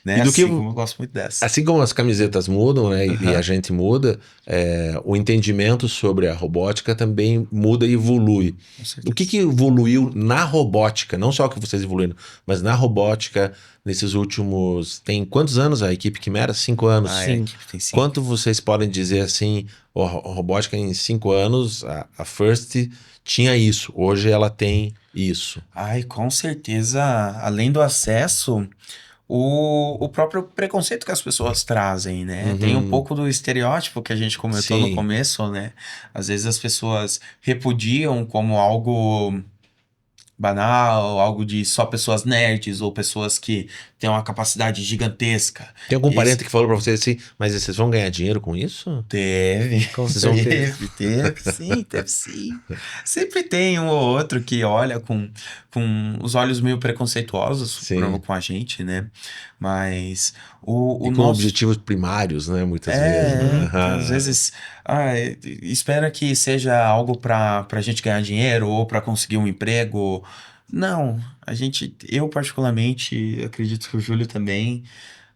Né? E do Assim que- como eu gosto muito dessa. Assim como as camisetas mudam, né, e Aham. a gente muda, o entendimento sobre a robótica também muda e evolui. Com certeza. O que evoluiu na robótica? Não só o que vocês evoluíram, mas na robótica nesses últimos... Tem quantos anos a equipe Quimera? 5 anos. A Sim. equipe tem 5. Quanto vocês podem dizer assim, a robótica em 5 anos, a First tinha isso, hoje ela tem isso. Ai, com certeza, além do acesso, o próprio preconceito que as pessoas trazem, né? Uhum. Tem um pouco do estereótipo que a gente comentou Sim. no começo, né? Às vezes as pessoas repudiam como algo banal, algo de só pessoas nerds ou pessoas que têm uma capacidade gigantesca. Tem algum Esse- parente que falou pra vocês assim, mas vocês vão ganhar dinheiro com isso? Teve, Com certeza. teve sim. Sempre tem um ou outro que olha com os olhos meio preconceituosos Sim. com a gente, né? Mas o E com nosso... objetivos primários, né? Muitas vezes. Né? Às vezes espera que seja algo pra gente ganhar dinheiro ou pra conseguir um emprego. Não, eu particularmente, acredito que o Júlio também,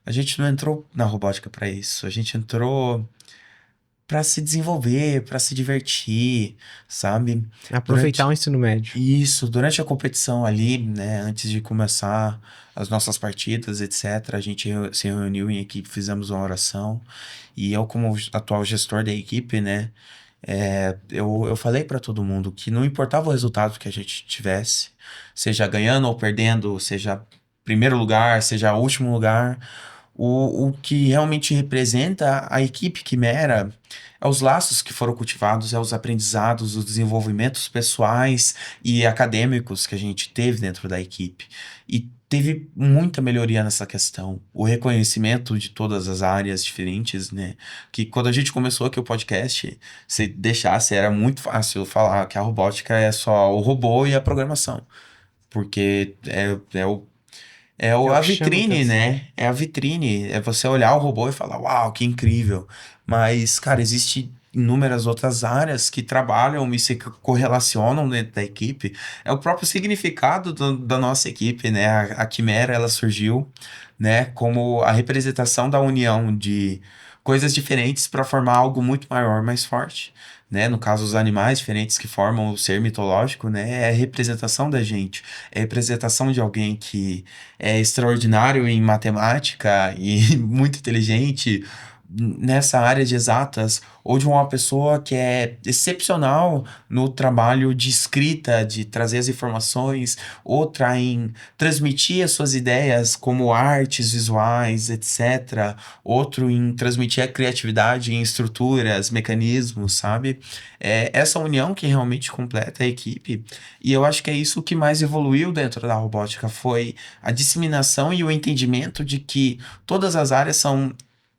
a gente não entrou na robótica pra isso. A gente entrou pra se desenvolver, pra se divertir, sabe? Aproveitar o ensino médio. Isso, durante a competição ali, né, antes de começar as nossas partidas, etc., a gente se reuniu em equipe, fizemos uma oração, e eu, como atual gestor da equipe, né, eu falei para todo mundo que não importava o resultado que a gente tivesse, seja ganhando ou perdendo, seja primeiro lugar, seja último lugar, o que realmente representa a equipe Quimera é os laços que foram cultivados, é os aprendizados, os desenvolvimentos pessoais e acadêmicos que a gente teve dentro da equipe. E teve muita melhoria nessa questão. O reconhecimento de todas as áreas diferentes, né? Que quando a gente começou aqui o podcast, se deixasse, era muito fácil falar que a robótica é só o robô e a programação. Porque a que chama vitrine, atenção. né? É a vitrine. É você olhar o robô e falar, uau, que incrível. Mas, cara, existem inúmeras outras áreas que trabalham e se correlacionam dentro da equipe. É o próprio significado da nossa equipe, né? A Quimera, ela surgiu, né, como a representação da união de coisas diferentes para formar algo muito maior, mais forte. Né? No caso, os animais diferentes que formam o ser mitológico, né? É a representação da gente. É a representação de alguém que é extraordinário em matemática e muito inteligente, nessa área de exatas, ou de uma pessoa que é excepcional no trabalho de escrita, de trazer as informações, outra em transmitir as suas ideias como artes visuais, etc. Outro em transmitir a criatividade em estruturas, mecanismos, sabe? É essa união que realmente completa a equipe. E eu acho que é isso que mais evoluiu dentro da robótica, foi a disseminação e o entendimento de que todas as áreas são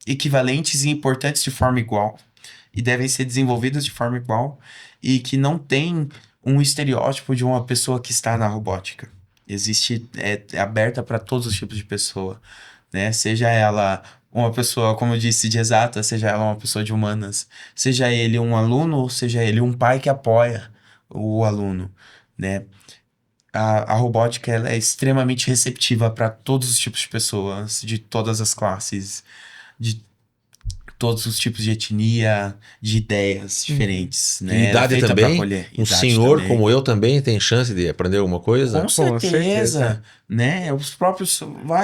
equivalentes e importantes de forma igual e devem ser desenvolvidas de forma igual e que não tem um estereótipo de uma pessoa que está na robótica. Existe, é aberta para todos os tipos de pessoa, né? Seja ela uma pessoa, como eu disse, de exata, seja ela uma pessoa de humanas, seja ele um aluno ou seja ele um pai que apoia o aluno, né? A robótica ela é extremamente receptiva para todos os tipos de pessoas, de todas as classes, de todos os tipos de etnia, de ideias diferentes, E né? Ela é idade feita para também? acolher. Um Idade senhor também. como eu também tem chance de aprender alguma coisa? Com certeza. certeza, né? Os próprios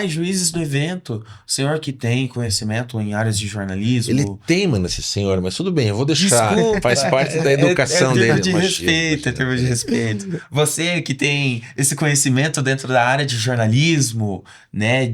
juízes do evento, o senhor que tem conhecimento em áreas de jornalismo. Ele teima nesse senhor, mas tudo bem, eu vou deixar. Desculpa, Faz parte da educação é termo dele. de Imagina, respeito, é imagina. termo de respeito. Você que tem esse conhecimento dentro da área de jornalismo, né,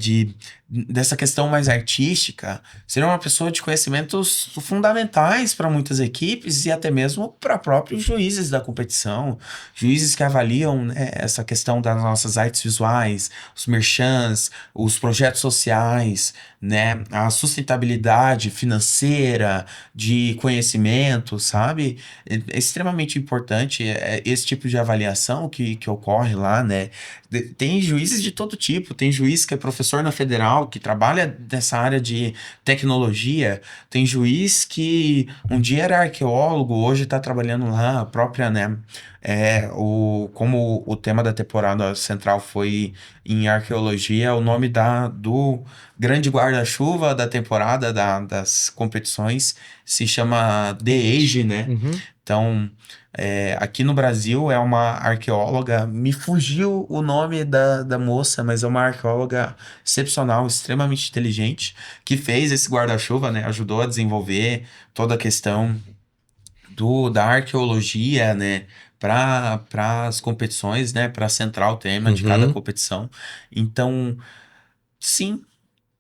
dessa questão mais artística, ser uma pessoa de conhecimentos fundamentais para muitas equipes e até mesmo para próprios juízes da competição, juízes que avaliam, né, essa questão das nossas artes visuais, os merchants, os projetos sociais, né, a sustentabilidade financeira, de conhecimento, sabe? É extremamente importante esse tipo de avaliação que ocorre lá, né? Tem juízes de todo tipo, tem juiz que é professor na federal, que trabalha nessa área de tecnologia, tem juiz que um dia era arqueólogo, hoje está trabalhando lá, a própria, né? Como o tema da temporada central foi em arqueologia, o nome do grande guarda-chuva da temporada das competições se chama The Age, né? Uhum. Então, aqui no Brasil é uma arqueóloga, me fugiu o nome da moça, mas é uma arqueóloga excepcional, extremamente inteligente, que fez esse guarda-chuva, né? Ajudou a desenvolver toda a questão da arqueologia, né? Para as competições, né? Para centrar o tema de cada Uhum. competição. Então, sim,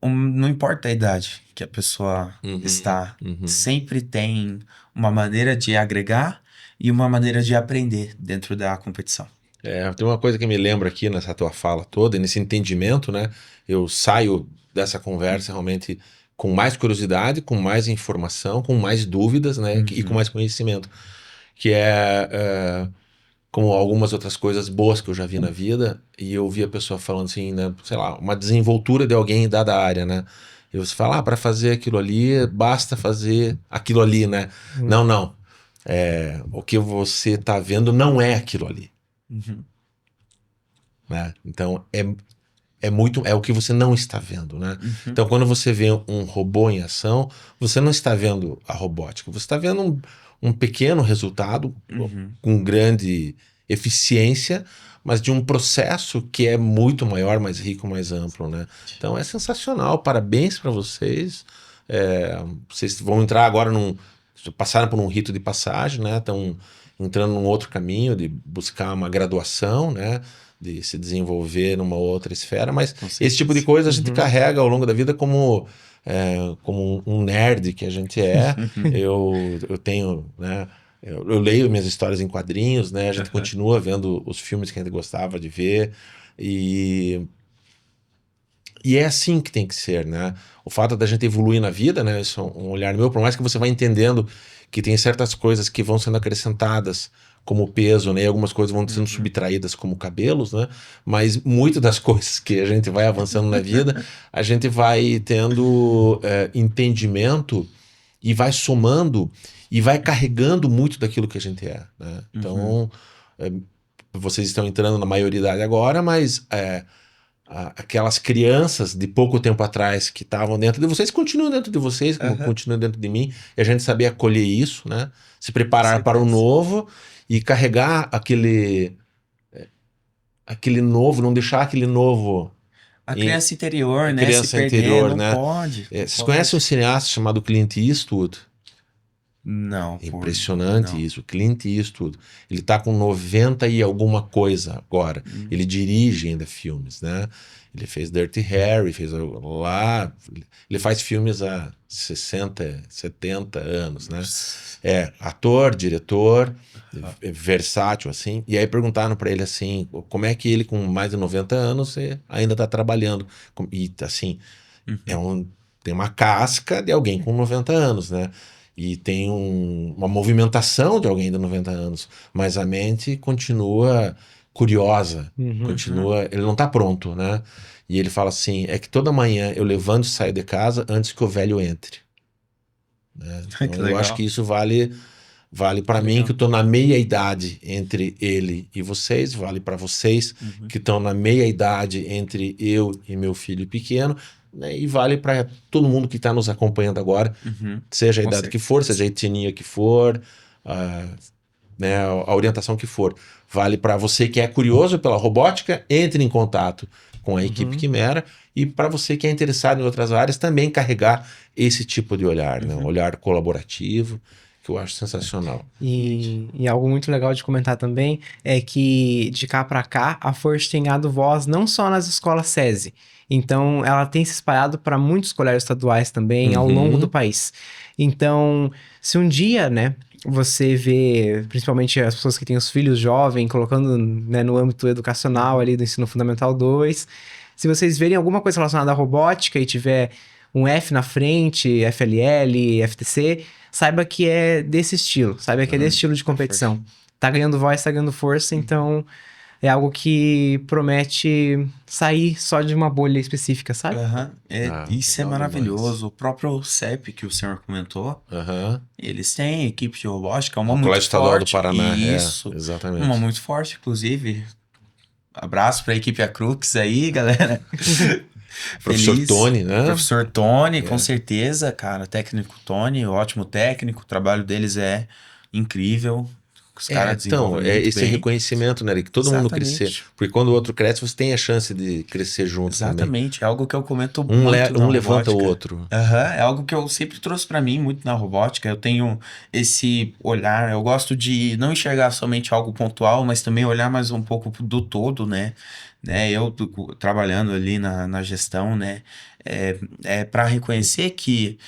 não importa a idade que a pessoa Uhum. está, Uhum. sempre tem uma maneira de agregar e uma maneira de aprender dentro da competição. Tem uma coisa que me lembra aqui nessa tua fala toda, nesse entendimento, né? Eu saio dessa conversa realmente com mais curiosidade, com mais informação, com mais dúvidas, né? E com mais conhecimento. Que como algumas outras coisas boas que eu já vi na vida, e eu vi a pessoa falando assim, né? Sei lá, uma desenvoltura de alguém dada a área, né? E você fala, para fazer aquilo ali, basta fazer aquilo ali, né? Não, não. O que você está vendo não é aquilo ali. Uhum. Né? Então é o que você não está vendo, né? Uhum. Então quando você vê um robô em ação, você não está vendo a robótica, você está vendo um pequeno resultado Uhum. com grande eficiência, mas de um processo que é muito maior, mais rico, mais amplo, né? Então é sensacional, parabéns para vocês. Vocês vão entrar agora passaram por um rito de passagem, né? Estão entrando num outro caminho de buscar uma graduação, né? De se desenvolver numa outra esfera, mas esse tipo de coisa a gente carrega ao longo da vida como um nerd que a gente é. Eu tenho, né? Eu leio minhas histórias em quadrinhos, né? A gente continua vendo os filmes que a gente gostava de ver e é assim que tem que ser, né? O fato da gente evoluir na vida, né? Isso é um olhar meu, por mais que você vá entendendo que tem certas coisas que vão sendo acrescentadas como peso, né? E algumas coisas vão sendo subtraídas como cabelos, né? Mas muitas das coisas que a gente vai avançando na vida, a gente vai tendo entendimento e vai somando e vai carregando muito daquilo que a gente é, né? Então, vocês estão entrando na maioridade agora, mas aquelas crianças de pouco tempo atrás que estavam dentro de vocês continuam dentro de vocês, como continuam dentro de mim, e a gente saber acolher isso, né? Se preparar para o novo e carregar aquele novo, não deixar aquele novo A criança interior, né? Criança Se perder, interior, não né? pode. Vocês conhecem um cineasta chamado Clint Eastwood? Não, É impressionante não. isso. Clint Eastwood. Ele tá com 90 e alguma coisa agora. Ele dirige ainda filmes, né? Ele fez Dirty Harry, fez lá... Ele faz filmes há 60, 70 anos, né? É ator, diretor, versátil, assim. E aí perguntaram para ele assim, como é que ele com mais de 90 anos ainda tá trabalhando? E assim, tem uma casca de alguém com 90 anos, né? E tem uma movimentação de alguém de 90 anos, mas a mente continua curiosa, continua, ele não tá pronto, né? E ele fala assim, é que toda manhã eu levanto e saio de casa antes que o velho entre. Né? Então eu acho que isso vale para mim, que eu tô na meia idade entre ele e vocês, vale para vocês que estão na meia idade entre eu e meu filho pequeno, né? E vale para todo mundo que está nos acompanhando agora, seja a idade que for, seja a etnia que for, né, a orientação que for. Vale para você que é curioso pela robótica, entre em contato com a equipe Quimera, e para você que é interessado em outras áreas, também carregar esse tipo de olhar, né? Um olhar colaborativo, que eu acho sensacional. E algo muito legal de comentar também é que de cá para cá a Forge tem ganhado voz não só nas escolas SESI, então ela tem se espalhado para muitos colégios estaduais também ao longo do país. Então, se um dia, né, você vê, principalmente as pessoas que têm os filhos jovens, colocando, né, no âmbito educacional ali do ensino fundamental 2, se vocês verem alguma coisa relacionada à robótica e tiver um F na frente, FLL, FTC, saiba que é desse estilo, saiba que é desse estilo de competição. Tá ganhando voz, tá ganhando força, então é algo que promete sair só de uma bolha específica, sabe? Isso é maravilhoso. O próprio CEP que o senhor comentou, eles têm equipe de robótica, uma muito forte. Estadual do Paraná, isso, exatamente. Uma muito forte, inclusive. Abraço pra equipe Acrux aí, galera. Professor Tony, né? Professor Tony, com certeza, cara. Técnico Tony, ótimo técnico. O trabalho deles é incrível. Os caras desenvolvem muito esse bem. reconhecimento, né? Que todo mundo crescer. Porque quando o outro cresce, você tem a chance de crescer junto também. É algo que eu comento muito Um levanta o outro. É algo que eu sempre trouxe pra mim muito na robótica. Eu tenho esse olhar, eu gosto de não enxergar somente algo pontual, mas também olhar mais um pouco do todo, né? Eu trabalhando ali na gestão, né? Para reconhecer que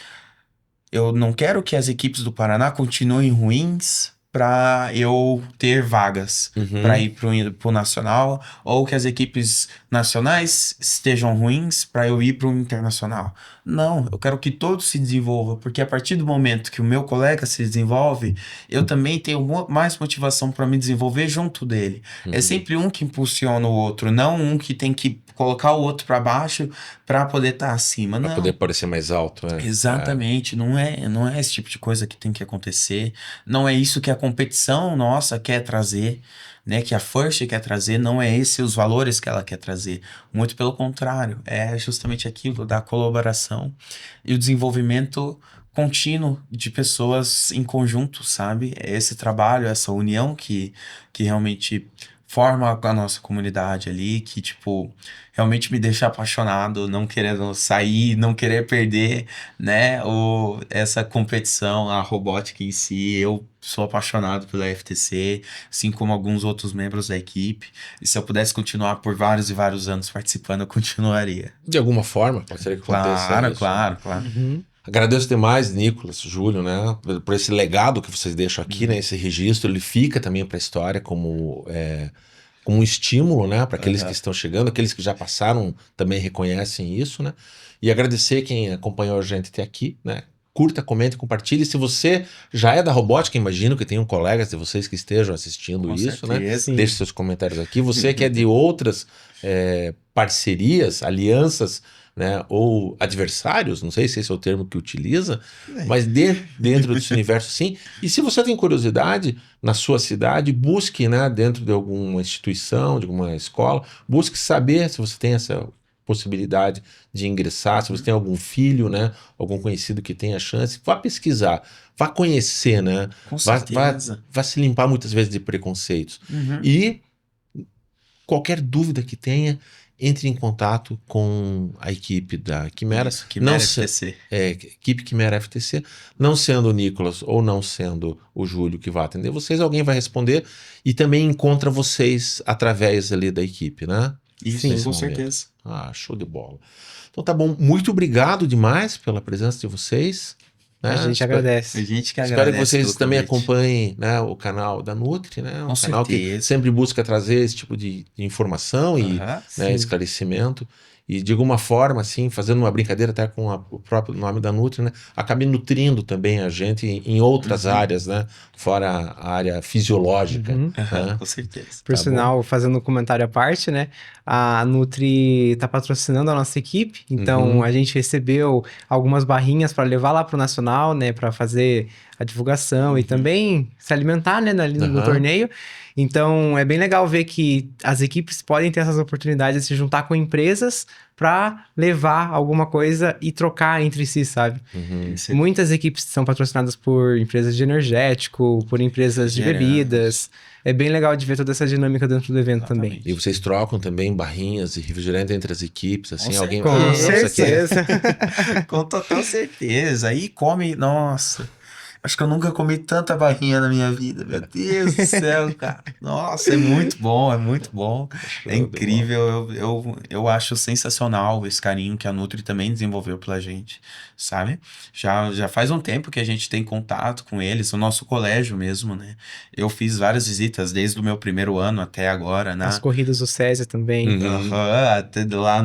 eu não quero que as equipes do Paraná continuem ruins para eu ter vagas para ir pro nacional, ou que as equipes nacionais estejam ruins para eu ir pro internacional. Não, eu quero que todos se desenvolvam, porque a partir do momento que o meu colega se desenvolve, eu também tenho mais motivação para me desenvolver junto dele. É sempre um que impulsiona o outro, não um que tem que colocar o outro para baixo para poder estar acima. Para poder parecer mais alto, né? Exatamente, não é esse tipo de coisa que tem que acontecer, não é isso que a competição nossa quer trazer, né? Que a First quer trazer, não é esses os valores que ela quer trazer, muito pelo contrário, é justamente aquilo da colaboração e o desenvolvimento contínuo de pessoas em conjunto, sabe? É esse trabalho, essa união que realmente forma a nossa comunidade ali, que, tipo, realmente me deixa apaixonado, não querendo sair, não querer perder, né, essa competição, a robótica em si. Eu sou apaixonado pela FTC, assim como alguns outros membros da equipe, e se eu pudesse continuar por vários e vários anos participando, eu continuaria. De alguma forma, pode ser que aconteça isso. Claro. Agradeço demais, Nicolas, Júlio, né, por esse legado que vocês deixam aqui, né, esse registro, ele fica também para a história como um estímulo, né, para aqueles que estão chegando, aqueles que já passaram também reconhecem isso, né, e agradecer quem acompanhou a gente até aqui, né, curta, comente, compartilhe. Se você já é da robótica, imagino que tenham colegas de vocês que estejam assistindo Com isso, certeza. né, deixe seus comentários aqui. Você que é de outras parcerias, alianças, né, ou adversários, não sei se esse é o termo que utiliza, mas dentro desse universo sim. E se você tem curiosidade na sua cidade, busque, né, dentro de alguma instituição, de alguma escola, busque saber se você tem essa possibilidade de ingressar, se você tem algum filho, né, algum conhecido que tenha chance, vá pesquisar, vá conhecer, né, Com certeza. vá se limpar muitas vezes de preconceitos. E qualquer dúvida que tenha, entre em contato com a equipe da Quimera. Isso, Quimera Não FTC. Equipe Quimera FTC. Não sendo o Nicolas ou não sendo o Júlio que vai atender vocês, alguém vai responder e também encontra vocês através ali da equipe, né? Isso, Nesse com momento. certeza. Show de bola. Então tá bom. Muito obrigado demais pela presença de vocês. Né? A gente agradece. A gente que Espero agradece que vocês pelo também convite. acompanhem, né, o canal da Nutri, né? Um Com canal que certeza. sempre busca trazer esse tipo de informação e Aham. né, Sim. esclarecimento. E de alguma forma, assim, fazendo uma brincadeira até com o próprio nome da Nutri, né? Acabe nutrindo também a gente em outras áreas, né? Fora a área fisiológica. Uhum. Aham, né? com certeza. Por Tá sinal, fazendo um comentário à parte, né? A Nutri está patrocinando a nossa equipe, então Uhum. a gente recebeu algumas barrinhas para levar lá para o Nacional, né? Para fazer a divulgação e também se alimentar, né? Ali no Aham. torneio. Então é bem legal ver que as equipes podem ter essas oportunidades de se juntar com empresas para levar alguma coisa e trocar entre si, sabe? Uhum. Isso é Muitas equipes são patrocinadas por empresas de energético, por empresas de Refrigerantes. bebidas. É bem legal de ver toda essa dinâmica dentro do evento também. Exatamente. E vocês trocam também barrinhas e refrigerante entre as equipes, assim, Com alguém Com "Ah, isso aqui é-" certeza. Com total certeza. Aí come, nossa. Acho que eu nunca comi tanta barrinha na minha vida. Meu Deus do céu, cara. Nossa, é muito bom, é muito bom. É incrível. Eu acho sensacional esse carinho que a Nutri também desenvolveu pela gente, sabe? Já faz um tempo que a gente tem contato com eles, o nosso colégio mesmo, né? Eu fiz várias visitas desde o meu primeiro ano até agora, né? As corridas do César também. Uhum. Até lá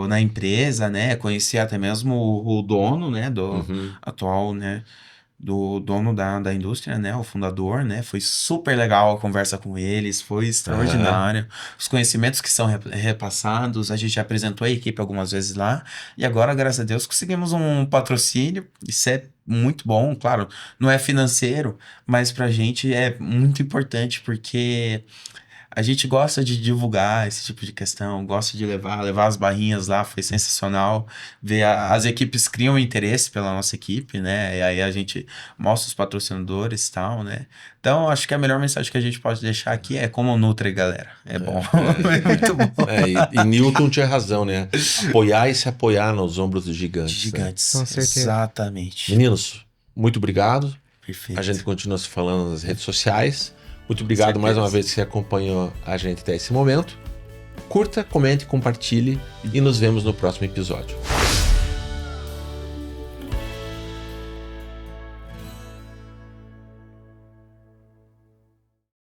na empresa, né? Conheci até mesmo o dono, né? Do Uhum. atual, né? Do dono da indústria, né? O fundador, né? Foi super legal a conversa com eles, foi extraordinário. Os conhecimentos que são repassados, a gente já apresentou a equipe algumas vezes lá. E agora, graças a Deus, conseguimos um patrocínio. Isso é muito bom, claro. Não é financeiro, mas pra gente é muito importante porque a gente gosta de divulgar esse tipo de questão, gosta de levar as barrinhas lá, foi sensacional. Ver as equipes criam interesse pela nossa equipe, né? E aí a gente mostra os patrocinadores e tal, né? Então, acho que a melhor mensagem que a gente pode deixar aqui é como nutre, galera. É bom, é muito bom. E Newton tinha razão, né? Apoiar e se apoiar nos ombros dos gigantes. né? Gigantes. Com certeza. Exatamente. Meninos, muito obrigado. Perfeito. A gente continua se falando nas redes sociais. Muito obrigado mais uma vez que você acompanhou a gente até esse momento. Curta, comente, compartilhe e nos vemos no próximo episódio.